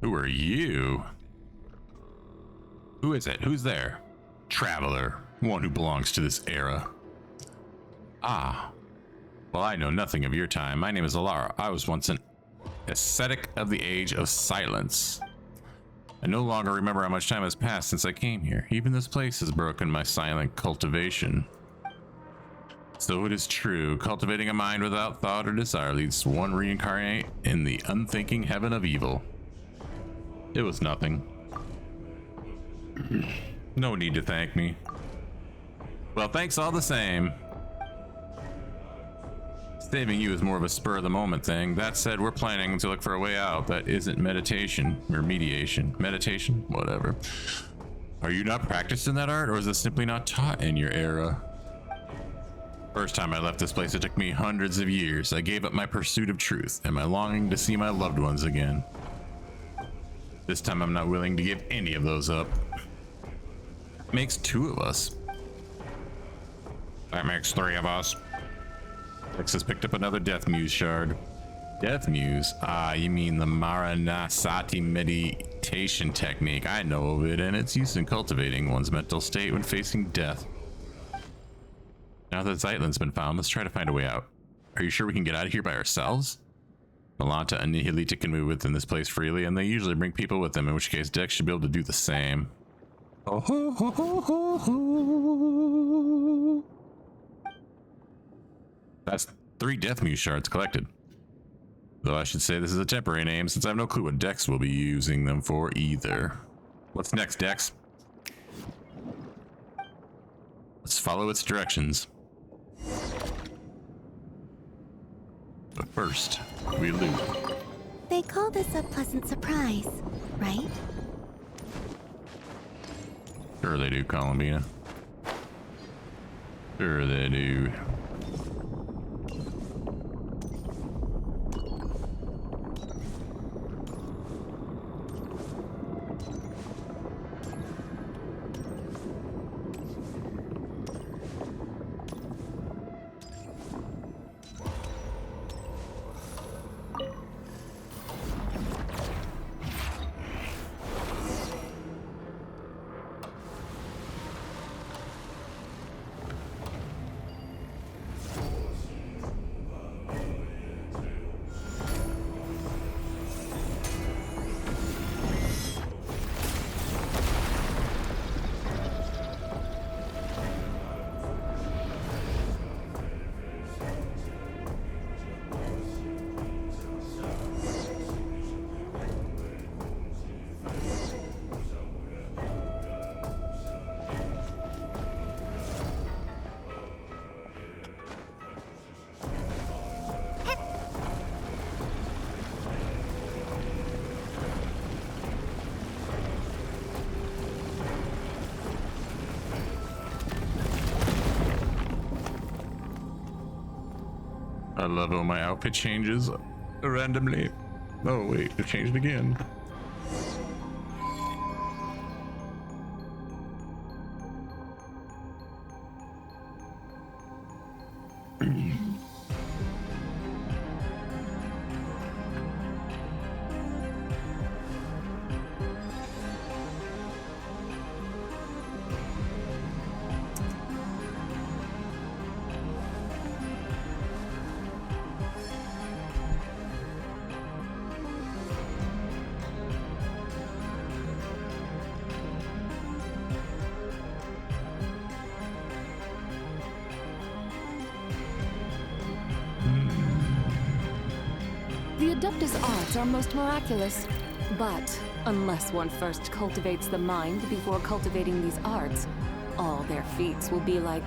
[SPEAKER 1] Who are you? Who is it? Who's there? Traveler, one who belongs to this era. Ah. Well, I know nothing of your time. My name is Alara. I was once an ascetic of the age of silence. I no longer remember how much time has passed since I came here. Even this place has broken my silent cultivation. So it is true, cultivating a mind without thought or desire leads one reincarnate in the unthinking heaven of evil. It was nothing. No need to thank me. Well, thanks all the same. Saving you is more of a spur of the moment thing. That said, we're planning to look for a way out that isn't meditation or mediation. Meditation? Whatever. Are you not practiced in that art, or is it simply not taught in your era? First time I left this place, it took me hundreds of years. I gave up my pursuit of truth and my longing to see my loved ones again. This time I'm not willing to give any of those up. Makes two of us. That makes three of us. Dex has picked up another Death Muse shard. Death Muse? Ah, you mean the Maranasati meditation technique. I know of it, and it's used in cultivating one's mental state when facing death. Now that Zeitlin's been found, let's try to find a way out. Are you sure we can get out of here by ourselves? Malanta and Nihilita can move within this place freely, and they usually bring people with them, in which case Dex should be able to do the same. Oh, ho, ho, ho, ho, ho. That's 3 Death Muse shards collected. Though I should say this is a temporary name, since I have no clue what Dex will be using them for either. What's next, Dex? Let's follow its directions. But first, we loot.
[SPEAKER 2] They call this a pleasant surprise, right?
[SPEAKER 1] Sure they do, Columbina. Sure they do. I love how my outfit changes randomly. Oh wait, it changed again.
[SPEAKER 4] The Adeptus arts are most miraculous. But unless one first cultivates the mind before cultivating these arts, all their feats will be like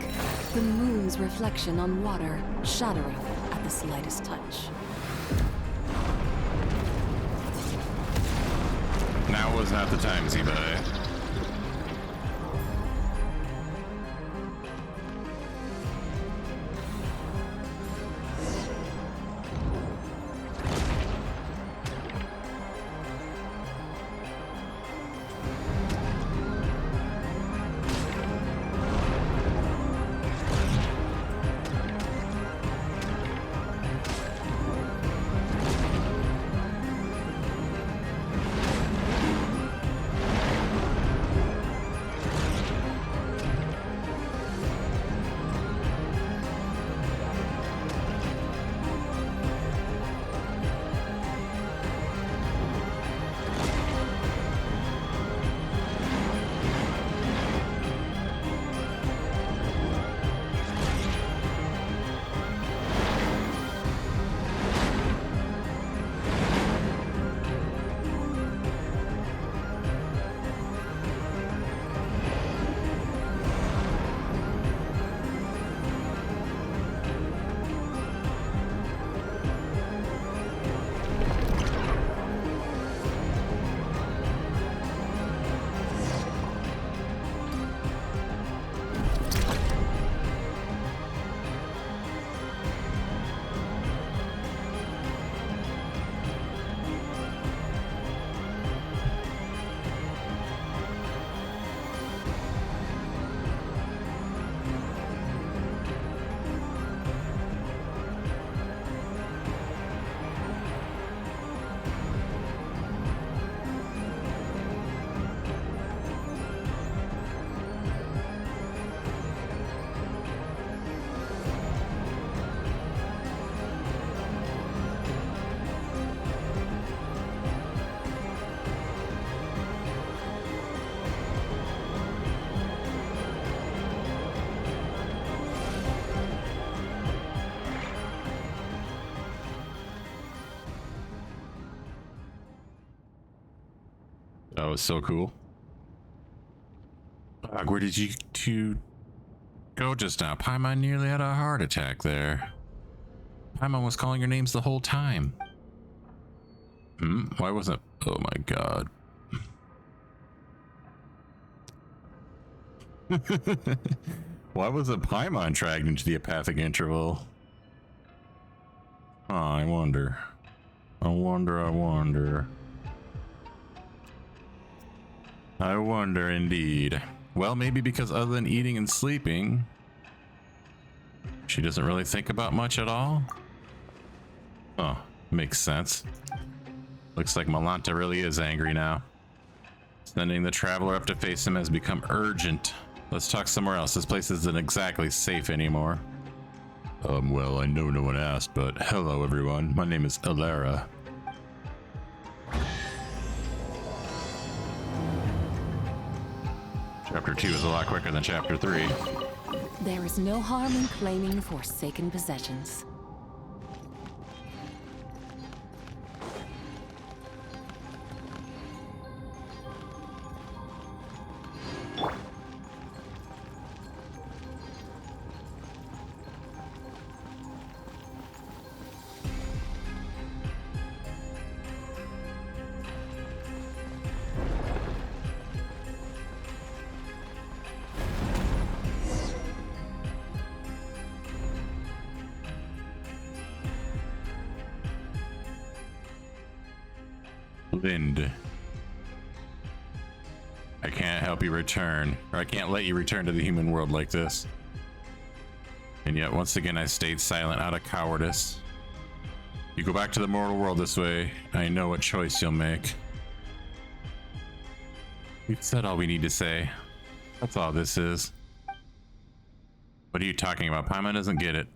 [SPEAKER 4] the moon's reflection on water, shattering at the slightest touch.
[SPEAKER 1] Now was not the time, Z-Boy. That was so cool. Where did you two go just now? Paimon nearly had a heart attack there. Paimon was calling your names the whole time. Why wasn't... Oh my god. Why wasn't Paimon dragged into the apathic interval? Oh, I wonder. I wonder indeed. Well, maybe because other than eating and sleeping, she doesn't really think about much at all? Oh, makes sense. Looks like Malanta really is angry now. Sending the traveler up to face him has become urgent. Let's talk somewhere else. This place isn't exactly safe anymore. Well, I know no one asked, but hello everyone. My name is Alara. Chapter 2 is a lot quicker than Chapter 3.
[SPEAKER 4] There is no harm in claiming forsaken possessions.
[SPEAKER 1] Lind. I can't help you return, or I can't let you return to the human world like this. And yet, once again, I stayed silent out of cowardice. You go back to the mortal world this way, I know what choice you'll make. We've said all we need to say. That's all this is. What are you talking about? Paimon doesn't get it.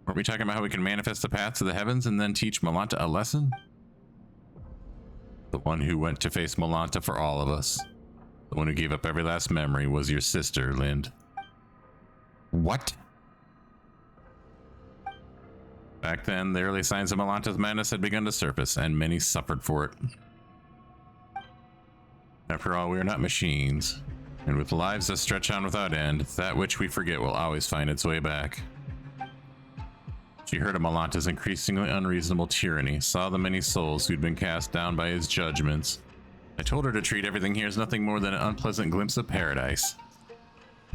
[SPEAKER 1] Weren't we talking about how we can manifest the path to the heavens and then teach Malanta a lesson? The one who went to face Malanta for all of us. The one who gave up every last memory was your sister, Lind. What? Back then, the early signs of Malanta's madness had begun to surface, and many suffered for it. After all, we are not machines, and with lives that stretch on without end, that which we forget will always find its way back. She heard of Malanta's increasingly unreasonable tyranny, saw the many souls who'd been cast down by his judgments. I told her to treat everything here as nothing more than an unpleasant glimpse of paradise.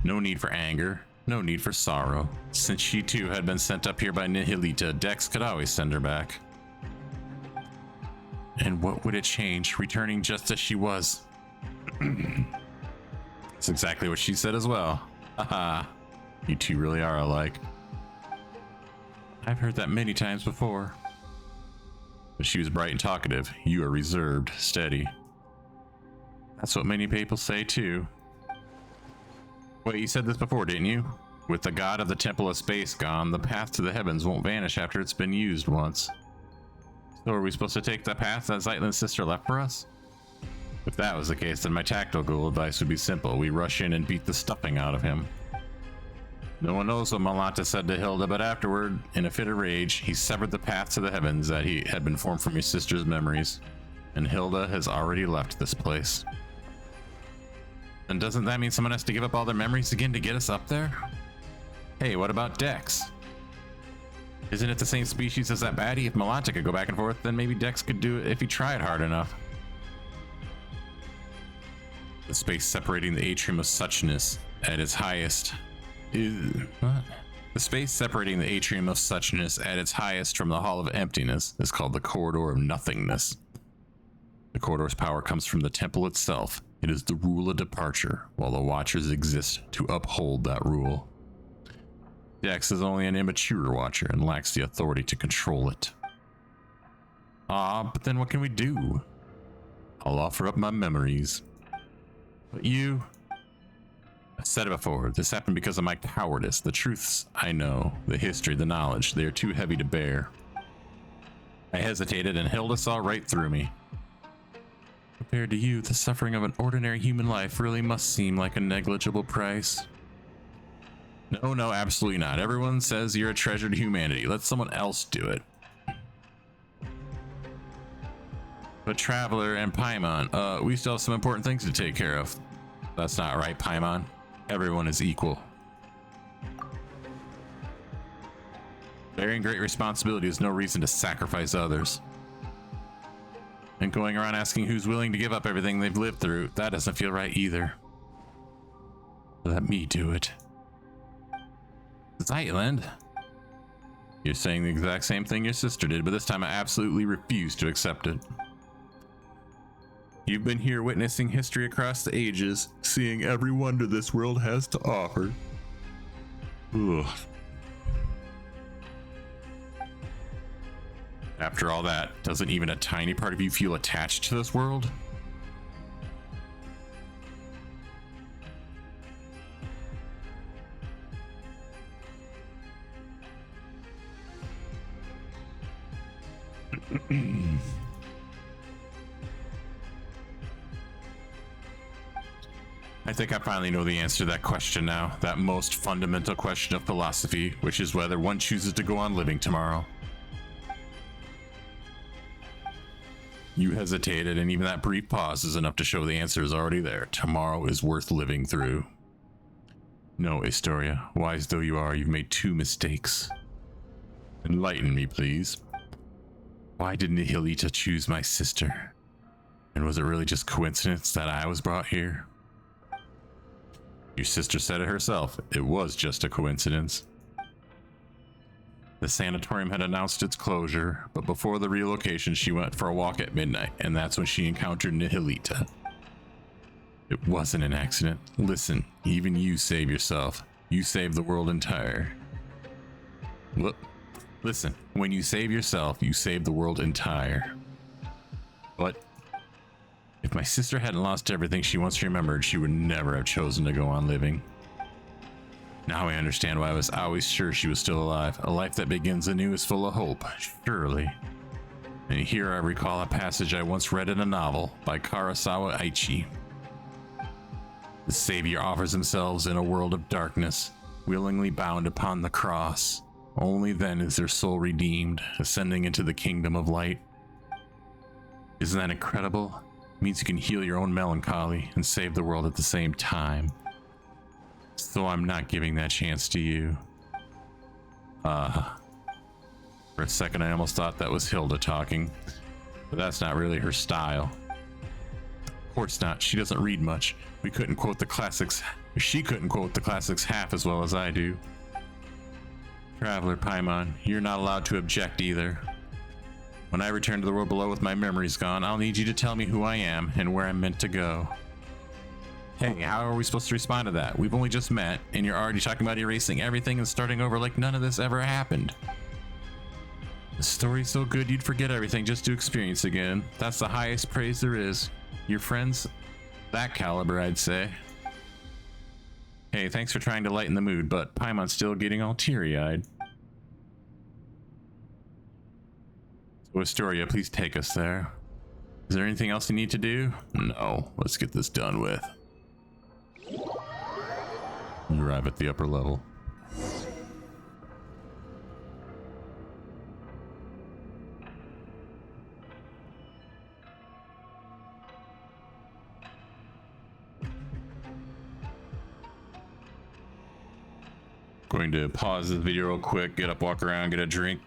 [SPEAKER 1] No need for anger. No need for sorrow. Since she too had been sent up here by Nihilita, Dex could always send her back. And what would it change, returning just as she was? That's exactly what she said as well. Haha, you two really are alike. I've heard that many times before. But she was bright and talkative. You are reserved, steady. That's what many people say too. Wait, you said this before, didn't you? With the god of the Temple of Space gone, the path to the heavens won't vanish after it's been used once. So are we supposed to take the path that Zeitlin's sister left for us? If that was the case, then my tactical advice would be simple. We rush in and beat the stuffing out of him. No one knows what Malanta said to Hilda, but afterward, in a fit of rage, he severed the path to the heavens that he had been formed from your sister's memories. And Hilda has already left this place. Then doesn't that mean someone has to give up all their memories again to get us up there? Hey, what about Dex? Isn't it the same species as that baddie? If Malanta could go back and forth, then maybe Dex could do it if he tried hard enough. The space separating the atrium of suchness at its highest is... what? The space separating the atrium of suchness at its highest from the hall of emptiness is called the corridor of nothingness. The corridor's power comes from the temple itself. It is the rule of departure, while the Watchers exist to uphold that rule. Dex is only an immature Watcher and lacks the authority to control it. But then what can we do? I'll offer up my memories. But you... I said it before, this happened because of my cowardice. The truths I know, the history, the knowledge, they are too heavy to bear. I hesitated and Hilda saw right through me. Compared to you, the suffering of an ordinary human life really must seem like a negligible price. No, absolutely not. Everyone says you're a treasure to humanity. Let someone else do it. But Traveler and Paimon, we still have some important things to take care of. That's not right, Paimon. Everyone is equal. Bearing great responsibility is no reason to sacrifice others. And going around asking who's willing to give up everything they've lived through, that doesn't feel right either. Let me do it. Zeitland. You're saying the exact same thing your sister did, but this time I absolutely refuse to accept it. You've been here witnessing history across the ages, seeing every wonder this world has to offer. Ugh. After all that, doesn't even a tiny part of you feel attached to this world? I think I finally know the answer to that question now, that most fundamental question of philosophy, which is whether one chooses to go on living tomorrow. You hesitated, and even that brief pause is enough to show the answer is already there. Tomorrow is worth living through. No, Astoria, wise though you are, you've made two mistakes. Enlighten me, please. Why did Nihilita choose my sister? And was it really just coincidence that I was brought here? Your sister said it herself. It was just a coincidence. The sanatorium had announced its closure, but before the relocation, she went for a walk at midnight, and that's when she encountered Nihilita. It wasn't an accident. Listen, even you save yourself. You save the world entire. Look, listen, when you save yourself, you save the world entire. But if my sister hadn't lost everything she once remembered, she would never have chosen to go on living. Now I understand why I was always sure she was still alive. A life that begins anew is full of hope, surely. And here I recall a passage I once read in a novel by Kurosawa Aichi. The Savior offers himself in a world of darkness, willingly bound upon the cross. Only then is their soul redeemed, ascending into the kingdom of light. Isn't that incredible? It means you can heal your own melancholy and save the world at the same time. So I'm not giving that chance to you. For a second I almost thought that was Hilda talking, but that's not really her style. Of course not, she doesn't read much. We couldn't quote the classics, she couldn't quote the classics half as well as I do. Traveler Paimon, you're not allowed to object either. When I return to the world below with my memories gone, I'll need you to tell me who I am and where I'm meant to go. Hey, how are we supposed to respond to that? We've only just met, and you're already talking about erasing everything and starting over like none of this ever happened. The story's so good you'd forget everything just to experience again. That's the highest praise there is. Your friends, that caliber, I'd say. Hey, thanks for trying to lighten the mood, but Paimon's still getting all teary-eyed. So Astoria, please take us there. Is there anything else you need to do? No, let's get this done with. You arrive at the upper level. Going to pause the video real quick, get up, walk around, get a drink.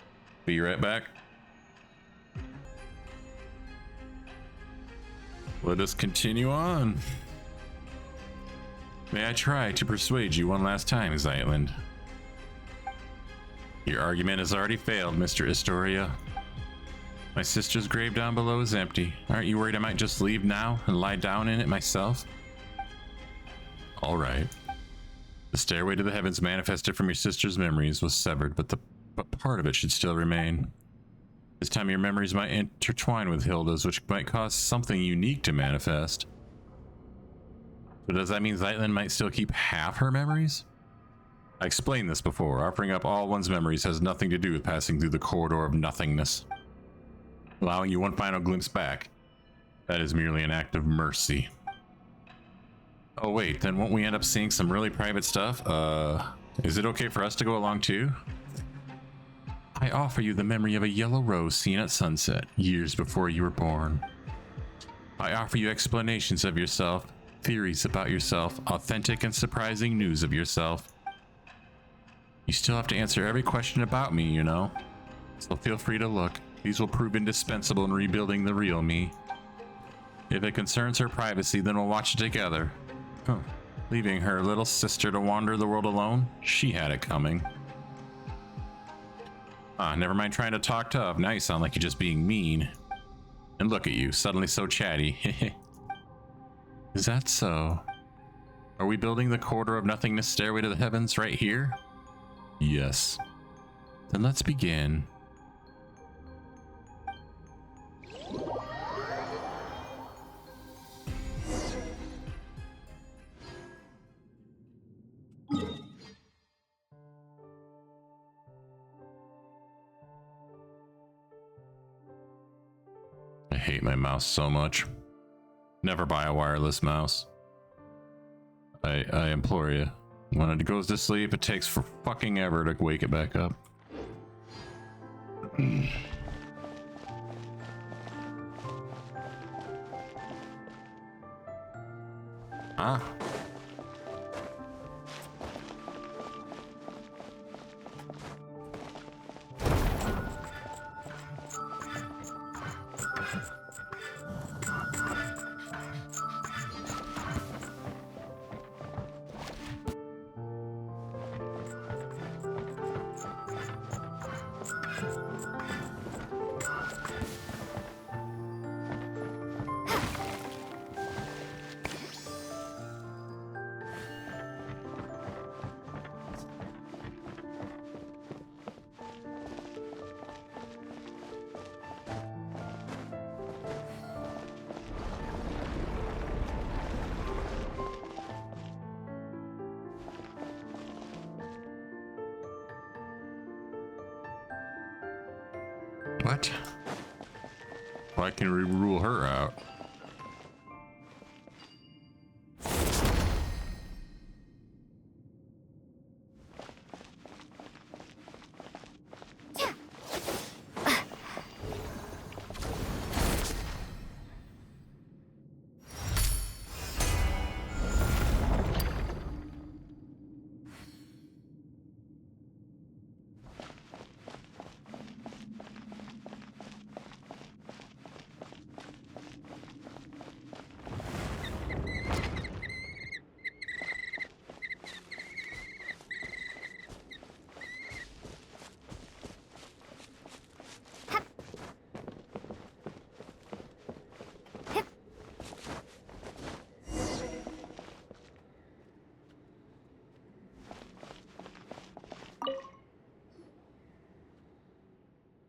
[SPEAKER 1] Be right back. Let us continue on. May I try to persuade you one last time, Zeitland? Your argument has already failed, Mr. Astoria. My sister's grave down below is empty. Aren't you worried I might just leave now and lie down in it myself? All right. The stairway to the heavens manifested from your sister's memories was severed, but part of it should still remain. This time your memories might intertwine with Hilda's, which might cause something unique to manifest. So does that mean Zeitland might still keep half her memories? I explained this before. Offering up all one's memories has nothing to do with passing through the corridor of nothingness. Allowing you one final glimpse back. That is merely an act of mercy. Oh wait, then won't we end up seeing some really private stuff? Is it okay for us to go along too? I offer you the memory of a yellow rose seen at sunset, years before you were born. I offer you explanations of yourself, theories about yourself, authentic and surprising news of yourself. You still have to answer every question about me, you know. So feel free to look. These will prove indispensable in rebuilding the real me. If it concerns her privacy, then we'll watch it together. Huh. Leaving her little sister to wander the world alone? She had it coming. Never mind trying to talk tough. Now you sound like you're just being mean. And look at you, suddenly so chatty. Is that so? Are we building the corridor of nothingness stairway to the heavens right here? Yes. Then let's begin. I hate my mouse so much. Never buy a wireless mouse. I implore you. When it goes to sleep, it takes for fucking ever to wake it back up. Ah. What? Why can we rule her out?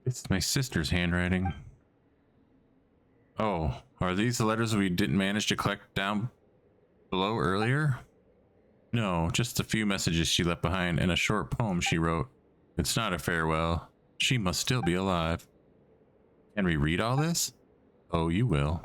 [SPEAKER 1] It's my sister's handwriting. Oh, are these the letters we didn't manage to collect down below earlier? No, just a few messages she left behind and a short poem she wrote. It's not a farewell. She must still be alive. Can we read all this? Oh, you will.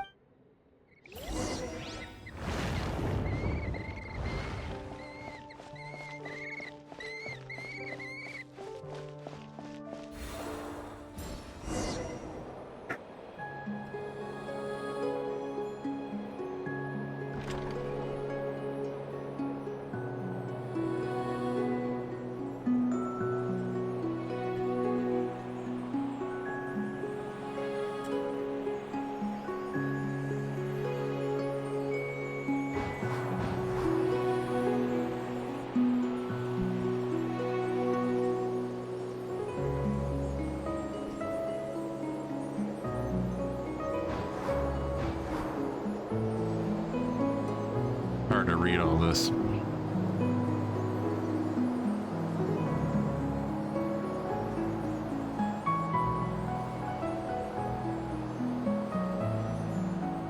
[SPEAKER 1] Hard to read all this.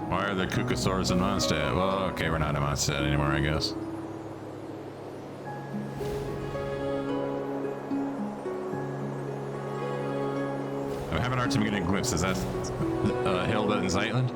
[SPEAKER 1] Why are the Kukasaurs in Mondstadt? Well, okay, we're not in Mondstadt anymore, I guess. I'm having a hard time getting a glimpse. Is that Hilda and Zeitland?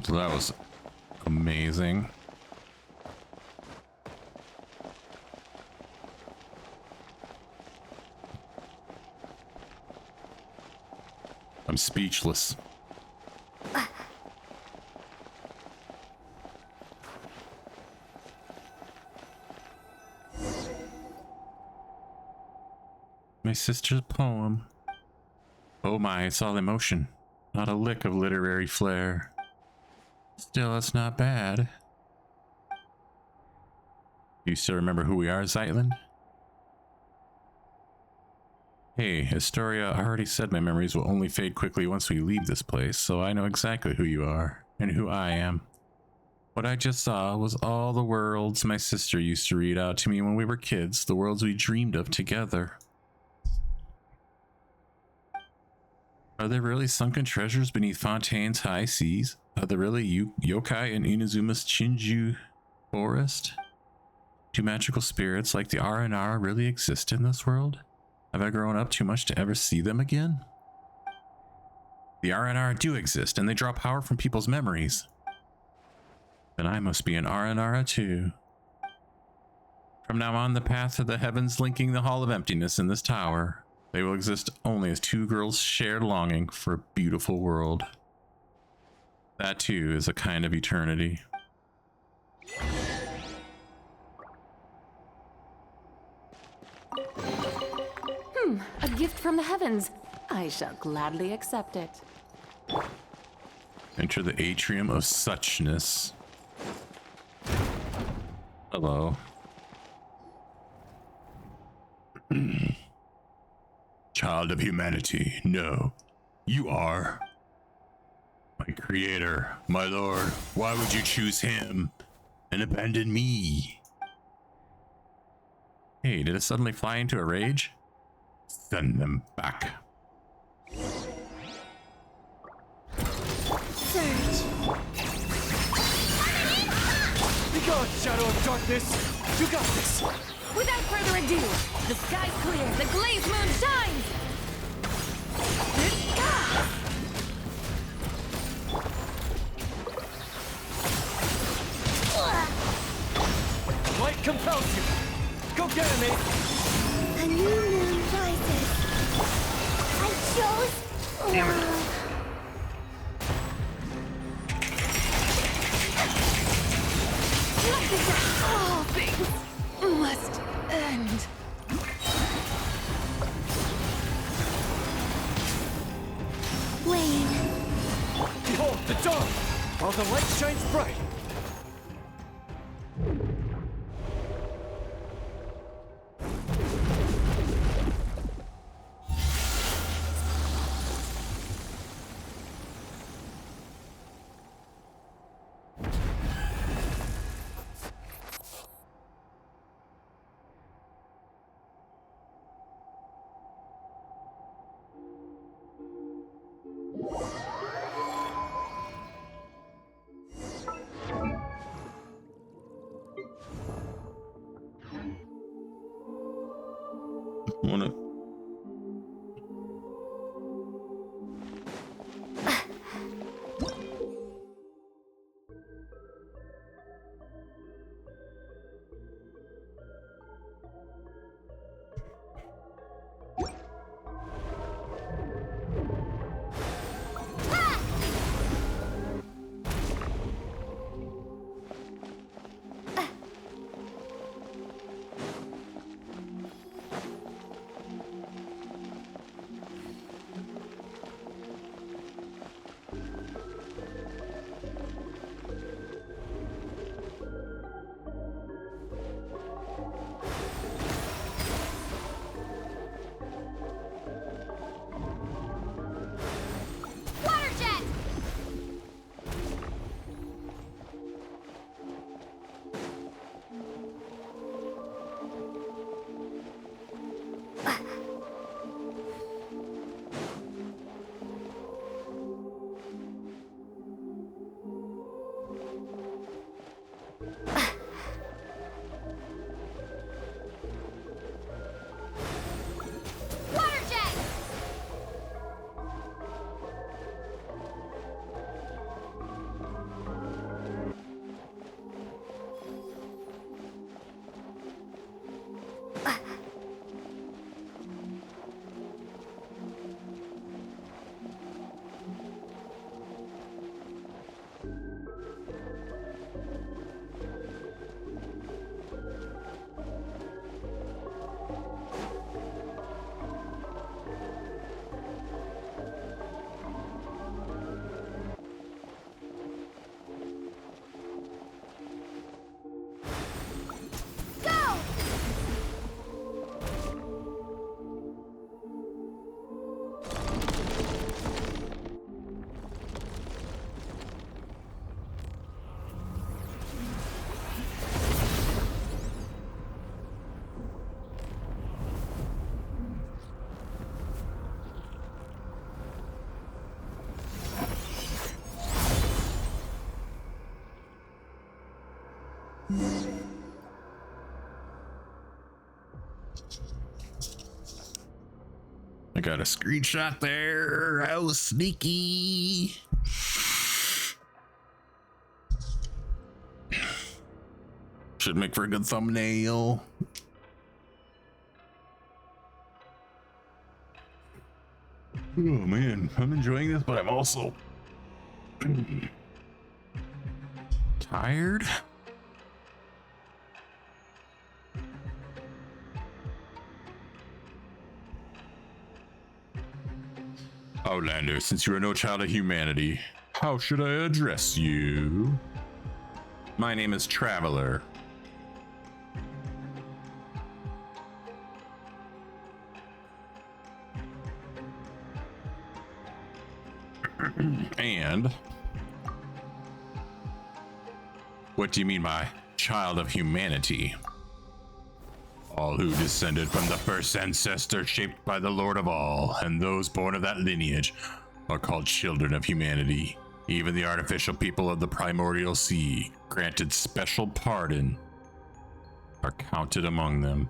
[SPEAKER 1] So that was amazing. I'm speechless. My sister's poem. Oh my, it's all emotion. Not a lick of literary flair. Still, it's not bad. Do you still remember who we are, Zeitland? Hey, Astoria, I already said my memories will only fade quickly once we leave this place, so I know exactly who you are, and who I am. What I just saw was all the worlds my sister used to read out to me when we were kids, the worlds we dreamed of together. Are there really sunken treasures beneath Fontaine's high seas? Are there really yokai in Inazuma's Chinju forest? Do magical spirits like the R&R really exist in this world? Have I grown up too much to ever see them again? The R&R do exist, and they draw power from people's memories. Then I must be an R&R too. From now on, the path to the heavens linking the Hall of Emptiness in this tower, they will exist only as two girls' shared longing for a beautiful world. That too is a kind of eternity.
[SPEAKER 4] A gift from the heavens. I shall gladly accept it.
[SPEAKER 1] Enter the atrium of suchness. Hello. Child of humanity, no. You are. My creator, my lord, why would you choose him and abandon me? Hey, did it suddenly fly into a rage? Send them back.
[SPEAKER 2] Surge.
[SPEAKER 3] Begone, shadow of darkness! You got this!
[SPEAKER 4] Without further ado, the sky's clear, the glazed moon shines!
[SPEAKER 3] Light compels you! Go get him, Abe!
[SPEAKER 2] A new moon rises. I chose love.
[SPEAKER 4] Like that, all things must end.
[SPEAKER 2] Wayne.
[SPEAKER 3] Behold the dawn! While the light shines bright!
[SPEAKER 1] Wanna... I got a screenshot there. I was sneaky. Should make for a good thumbnail. Oh man, I'm enjoying this, but I'm also tired. Outlander, since you are no child of humanity, how should I address you? My name is Traveler. And what do you mean by child of humanity? All who descended from the first ancestor shaped by the Lord of all, and those born of that lineage are called children of humanity. Even the artificial people of the primordial sea, granted special pardon, are counted among them.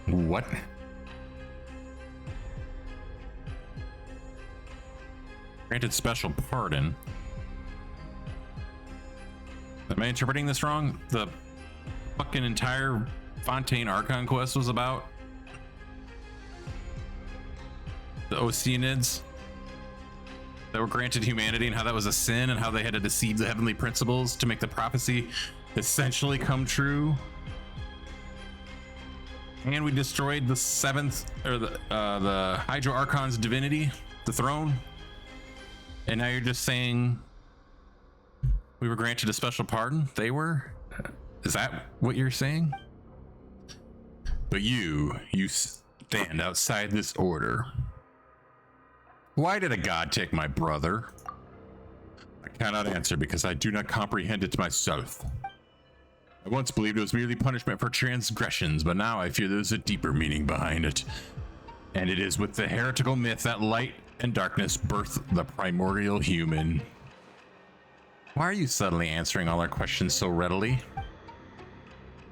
[SPEAKER 1] What? Granted special pardon? Am I interpreting this wrong? The fucking entire Fontaine Archon quest was about the Oceanids that were granted humanity and how that was a sin and how they had to deceive the heavenly principles to make the prophecy essentially come true. And we destroyed the seventh, or the Hydro Archon's divinity, the throne. And now you're just saying we were granted a special pardon? They were? Is that what you're saying? But you stand outside this order. Why did a god take my brother? I cannot answer because I do not comprehend it myself. I once believed it was merely punishment for transgressions, but now I fear there's a deeper meaning behind it. And it is with the heretical myth that light and darkness birth the primordial human. Why are you suddenly answering all our questions so readily?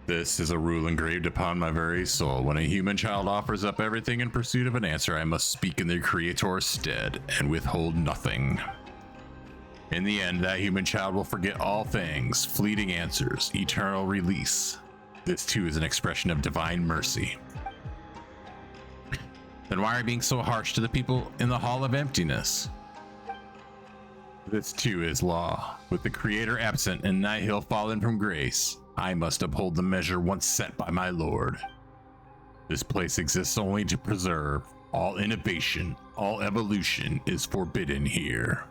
[SPEAKER 1] This is a rule engraved upon my very soul. When a human child offers up everything in pursuit of an answer, I must speak in their creator's stead and withhold nothing. In the end, that human child will forget all things, fleeting answers, eternal release. This too is an expression of divine mercy. Then why are you being so harsh to the people in the Hall of Emptiness? This too is law. With the Creator absent and Nihil fallen from grace, I must uphold the measure once set by my Lord. This place exists only to preserve. All innovation, all evolution is forbidden here.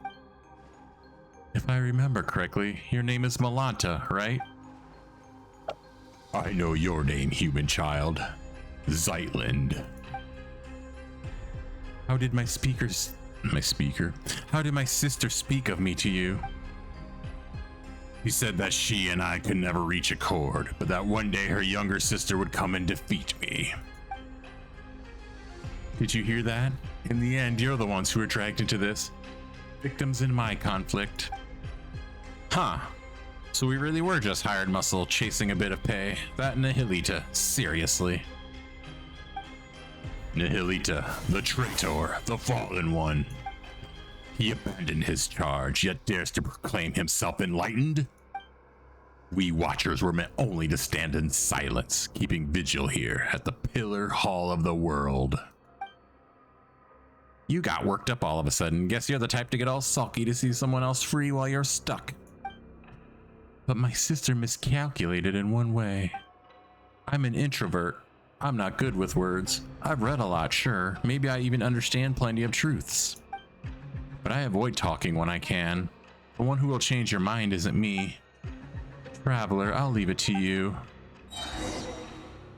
[SPEAKER 1] If I remember correctly, your name is Malanta, right? I know your name, human child. Zeitland. How did how did my sister speak of me to you? He said that she and I could never reach accord, but that one day her younger sister would come and defeat me. Did you hear that? In the end, you're the ones who were dragged into this. Victims in my conflict. Huh. So we really were just hired muscle chasing a bit of pay. That Nihilita, seriously. Nihilita, the traitor, the fallen one. He abandoned his charge, yet dares to proclaim himself enlightened? We Watchers were meant only to stand in silence, keeping vigil here at the Pillar Hall of the World. You got worked up all of a sudden. Guess you're the type to get all sulky to see someone else free while you're stuck. But my sister miscalculated in one way. I'm an introvert. I'm not good with words. I've read a lot, sure. Maybe I even understand plenty of truths. But I avoid talking when I can. The one who will change your mind isn't me. Traveler, I'll leave it to you.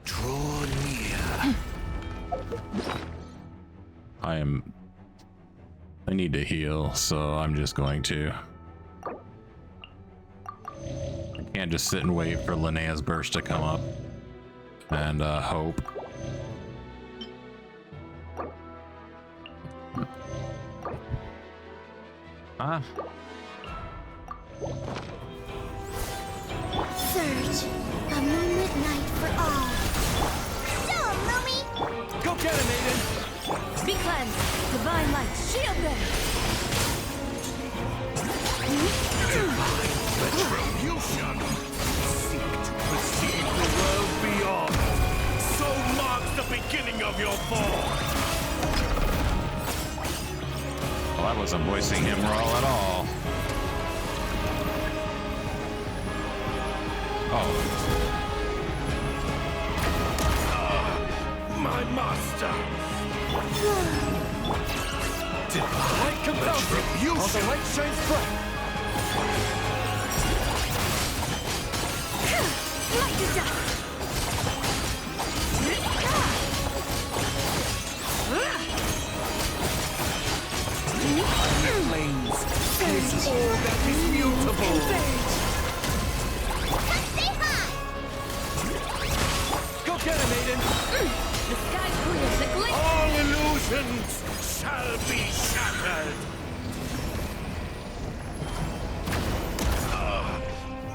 [SPEAKER 3] Draw near.
[SPEAKER 1] I need to heal, so I'm just going to. I can't just sit and wait for Linnea's burst to come up and hope. Huh?
[SPEAKER 2] Surge, a moonlit night for all. Show 'em, Lumi!
[SPEAKER 3] Go get him, Aiden!
[SPEAKER 4] Be cleansed! Divine light, shield them!
[SPEAKER 3] Retribution! Seek to perceive the world beyond. So marks the beginning of your fall.
[SPEAKER 1] Well, I wasn't voicing him raw at all. Oh,
[SPEAKER 3] My master! Divine retribution! All the light shines bright!
[SPEAKER 4] Light to dust!
[SPEAKER 3] Flames is all that is mutable!
[SPEAKER 2] Stay high!
[SPEAKER 3] Go get him, Aiden!
[SPEAKER 4] The sky clears, the glint!
[SPEAKER 3] All illusions shall be shattered!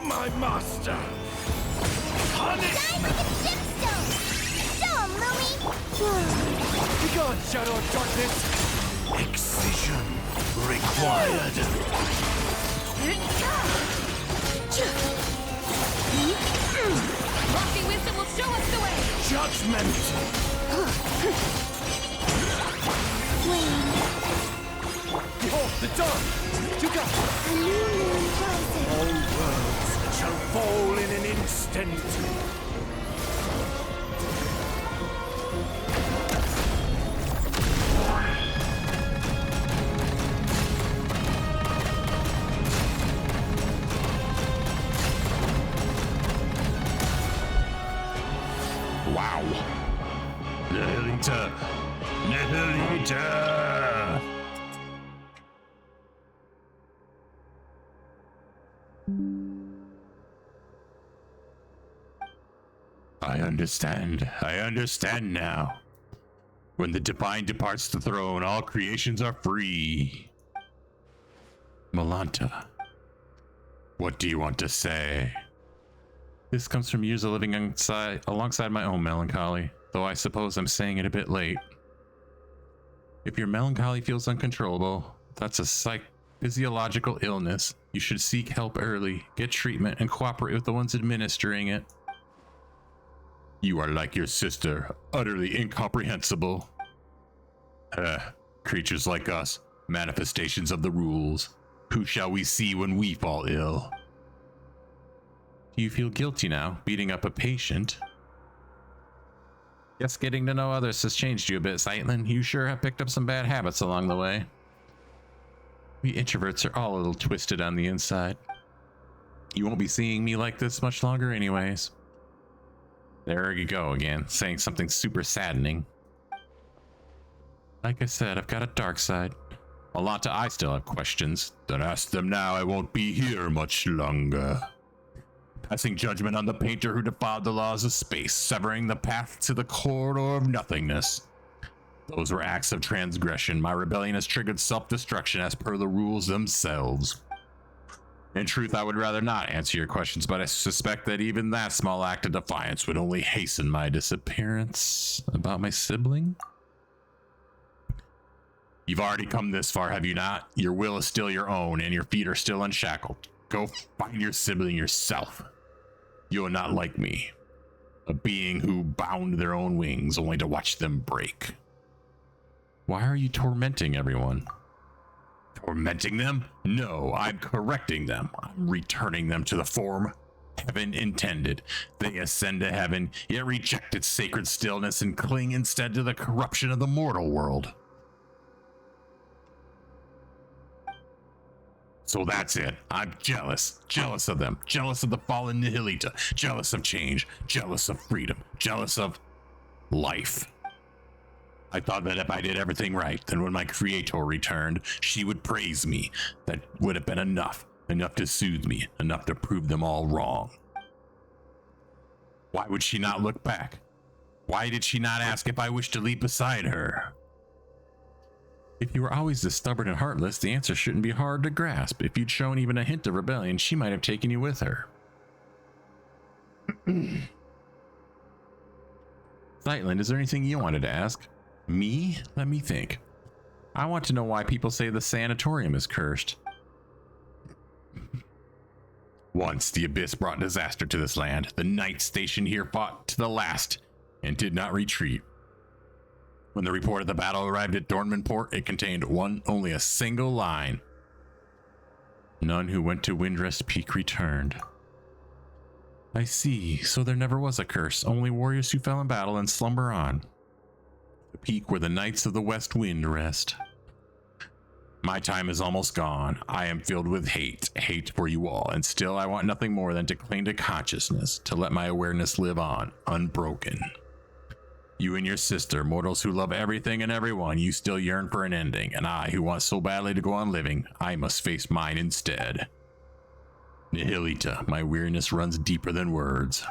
[SPEAKER 3] My master! Punish!
[SPEAKER 2] Die for the gemstone! Show 'em, Lumi!
[SPEAKER 3] Be gone, shadow of darkness! Excision required!
[SPEAKER 4] Lofty wisdom will show us the way!
[SPEAKER 3] Judgment!
[SPEAKER 2] Flame,
[SPEAKER 3] Behold the dawn! You got it!
[SPEAKER 2] a new moon rising.
[SPEAKER 3] All worlds shall fall in an instant!
[SPEAKER 1] wow. Nihilita. Nihilita. I understand. I understand now. When the divine departs the throne, all creations are free. Malanta, what do you want to say? This comes from years of living alongside my own melancholy, though I suppose I'm saying it a bit late. If your melancholy feels uncontrollable, that's a physiological illness. You should seek help early, get treatment, and cooperate with the ones administering it. You are like your sister, utterly incomprehensible. Creatures like us, manifestations of the rules. Who shall we see when we fall ill? Do you feel guilty now, beating up a patient? Guess getting to know others has changed you a bit, Zeitlin. You sure have picked up some bad habits along the way. We introverts are all a little twisted on the inside. You won't be seeing me like this much longer anyways. There you go again, saying something super saddening. Like I said, I've got a dark side. Malanta, I still have questions. Then ask them now, I won't be here much longer. Passing judgment on the painter who defied the laws of space, severing the path to the corridor of nothingness. Those were acts of transgression. My rebellion has triggered self-destruction as per the rules themselves. In truth, I would rather not answer your questions, but I suspect that even that small act of defiance would only hasten my disappearance. About my sibling? You've already come this far, have you not? Your will is still your own, and your feet are still unshackled. Go find your sibling yourself. You are not like me, a being who bound their own wings only to watch them break. Why are you tormenting everyone? Tormenting them? No, I'm correcting them. I'm returning them to the form heaven intended. They ascend to heaven, yet reject its sacred stillness and cling instead to the corruption of the mortal world. So that's it. I'm jealous. Jealous of them. Jealous of the fallen Nihilita. Jealous of change. Jealous of freedom. Jealous of life. I thought that if I did everything right, then when my creator returned, she would praise me. That would have been enough. Enough to soothe me. Enough to prove them all wrong. Why would she not look back? Why did she not ask if I wished to leap beside her? If you were always this stubborn and heartless, the answer shouldn't be hard to grasp. If you'd shown even a hint of rebellion, she might have taken you with her. Sightland, is there anything you wanted to ask? Me? Let me think. I want to know why people say the sanatorium is cursed. Once the Abyss brought disaster to this land, the knights stationed here fought to the last and did not retreat. When the report of the battle arrived at Dornman Port, it contained only a single line. None who went to Windrest Peak returned. I see, so there never was a curse, only warriors who fell in battle and slumber on. The peak where the Knights of the West Wind rest. My time is almost gone. I am filled with hate for you all, and still I want nothing more than to cling to consciousness, to let my awareness live on, unbroken. You and your sister, mortals who love everything and everyone, you still yearn for an ending, and I, who want so badly to go on living, I must face mine instead. Nihilita, my weariness runs deeper than words.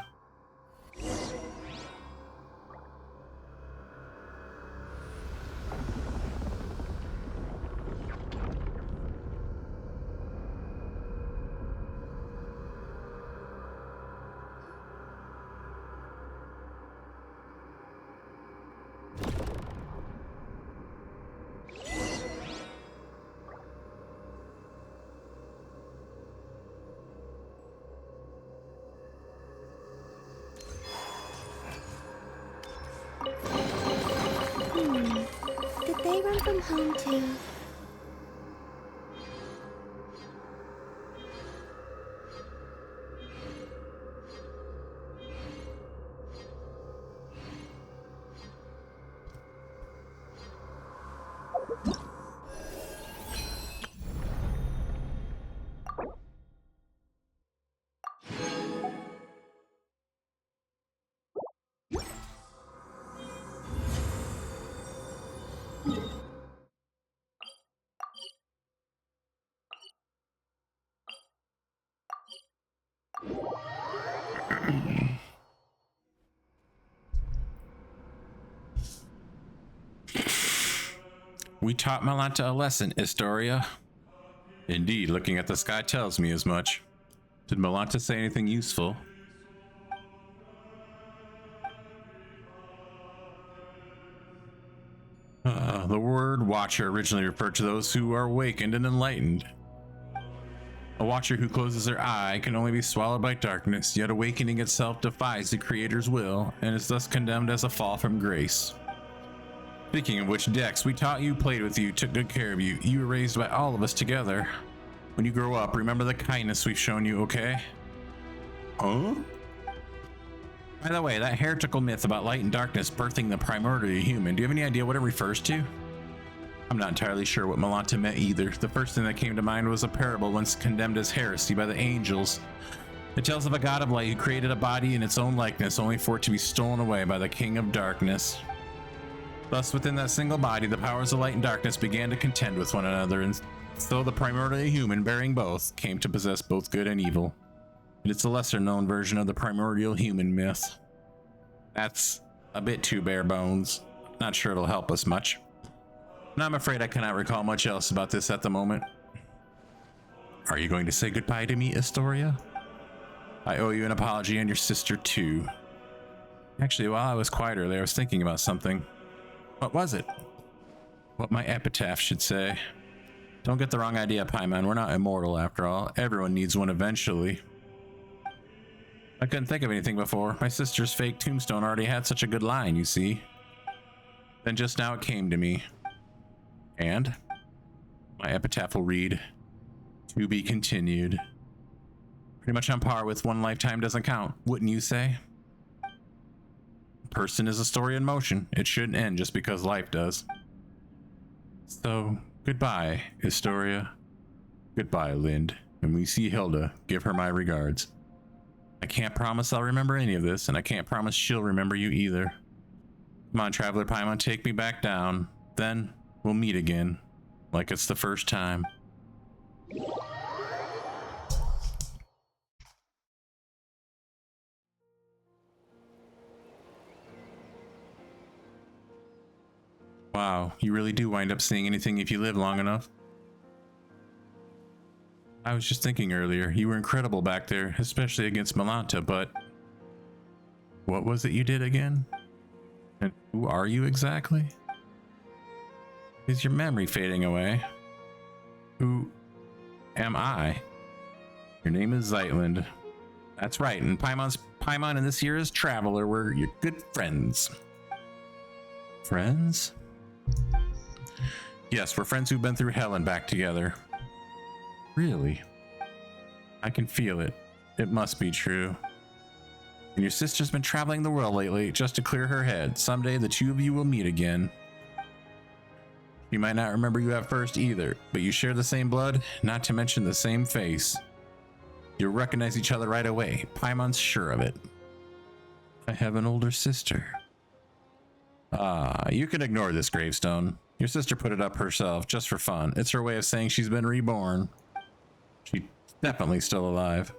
[SPEAKER 2] Did they run from home too?
[SPEAKER 1] We taught Malanta a lesson, Historia. Indeed, looking at the sky tells me as much. Did Malanta say anything useful? The word Watcher originally referred to those who are awakened and enlightened. A Watcher who closes their eye can only be swallowed by darkness, yet awakening itself defies the Creator's will, and is thus condemned as a fall from grace. Speaking of which, Dex, we taught you, played with you, took good care of you. You were raised by all of us together. When you grow up, remember the kindness we've shown you, okay? Huh? By the way, that heretical myth about light and darkness birthing the primordial human, do you have any idea what it refers to? I'm not entirely sure what Malanta meant either. The first thing that came to mind was a parable once condemned as heresy by the angels. It tells of a god of light who created a body in its own likeness, only for it to be stolen away by the king of darkness. Thus, within that single body, the powers of light and darkness began to contend with one another, and so the primordial human, bearing both, came to possess both good and evil. And it's a lesser-known version of the primordial human myth. That's a bit too bare bones. Not sure it'll help us much. And I'm afraid I cannot recall much else about this at the moment. Are you going to say goodbye to me, Astoria? I owe you an apology, and your sister too. Actually, while I was quiet earlier, I was thinking about something. What was it? What my epitaph should say. Don't get the wrong idea, Paimon. We're not immortal after all. Everyone needs one eventually. I couldn't think of anything before. My sister's fake tombstone already had such a good line, you see. Then just now it came to me. And my epitaph will read, "To be continued." Pretty much on par with "One lifetime doesn't count," wouldn't you say? Person is a story in motion. It shouldn't end just because life does. So, goodbye, Historia. Goodbye, Lind. When we see Hilda, give her my regards. I can't promise I'll remember any of this, and I can't promise she'll remember you either. Come on, Traveler Paimon, take me back down. Then we'll meet again, like it's the first time. Wow, you really do wind up seeing anything if you live long enough. I was just thinking earlier, you were incredible back there, especially against Malanta, but what was it you did again? And who are you exactly? Is your memory fading away? Who am I? Your name is Zeitland. That's right, and Paimon and this year is Traveler. We're your good friends. Friends? Yes, we're friends who've been through hell and back together. Really? I can feel it. It must be true. And your sister's been traveling the world lately just to clear her head. Someday the two of you will meet again. You might not remember you at first either, but you share the same blood, not to mention the same face. You'll recognize each other right away. Paimon's sure of it. I have an older sister. You can ignore this gravestone. Your sister put it up herself just for fun. It's her way of saying she's been reborn. She's definitely still alive.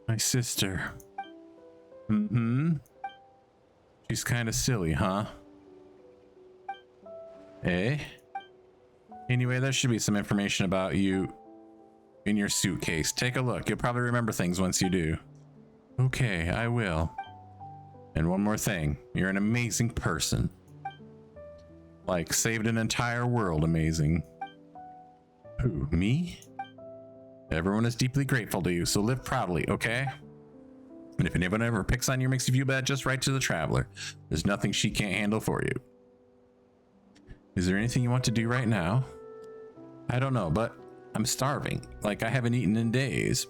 [SPEAKER 1] My sister. Mm-hmm. She's kind of silly, huh? Eh? Anyway, there should be some information about you in your suitcase. Take a look. You'll probably remember things once you do. Okay, I will. And one more thing. You're an amazing person. Like, saved an entire world amazing. Who, me? Everyone is deeply grateful to you, so live proudly, okay? And if anyone ever picks on you or makes you feel bad, just write to the Traveler. There's nothing she can't handle for you. Is there anything you want to do right now? I don't know, but I'm starving. Like I haven't eaten in days.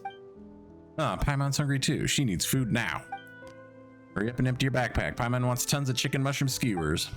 [SPEAKER 1] Paimon's hungry too. She needs food now. Hurry up and empty your backpack. Paimon wants tons of chicken mushroom skewers.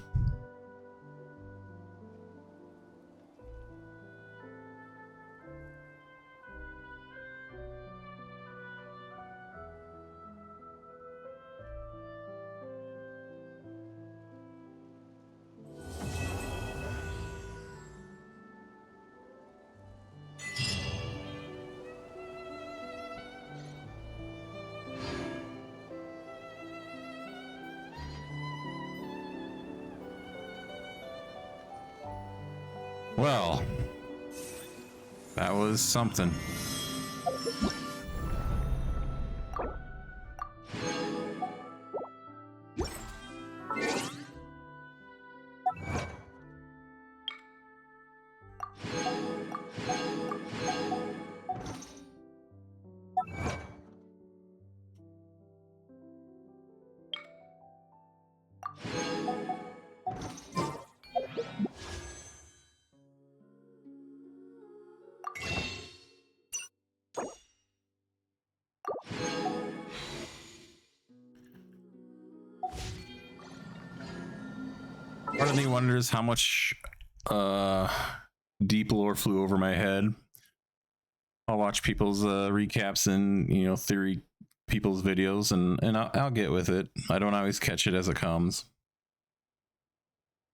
[SPEAKER 1] Well, that was something. Part of me wonders how much deep lore flew over my head. I'll watch people's recaps and, you know, theory people's videos, and I'll get with it. I don't always catch it as it comes.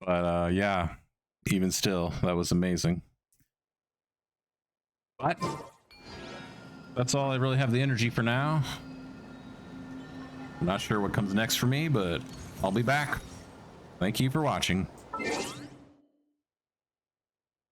[SPEAKER 1] But yeah, even still, that was amazing. But that's all I really have the energy for now. I'm not sure what comes next for me, but I'll be back. Thank you for watching.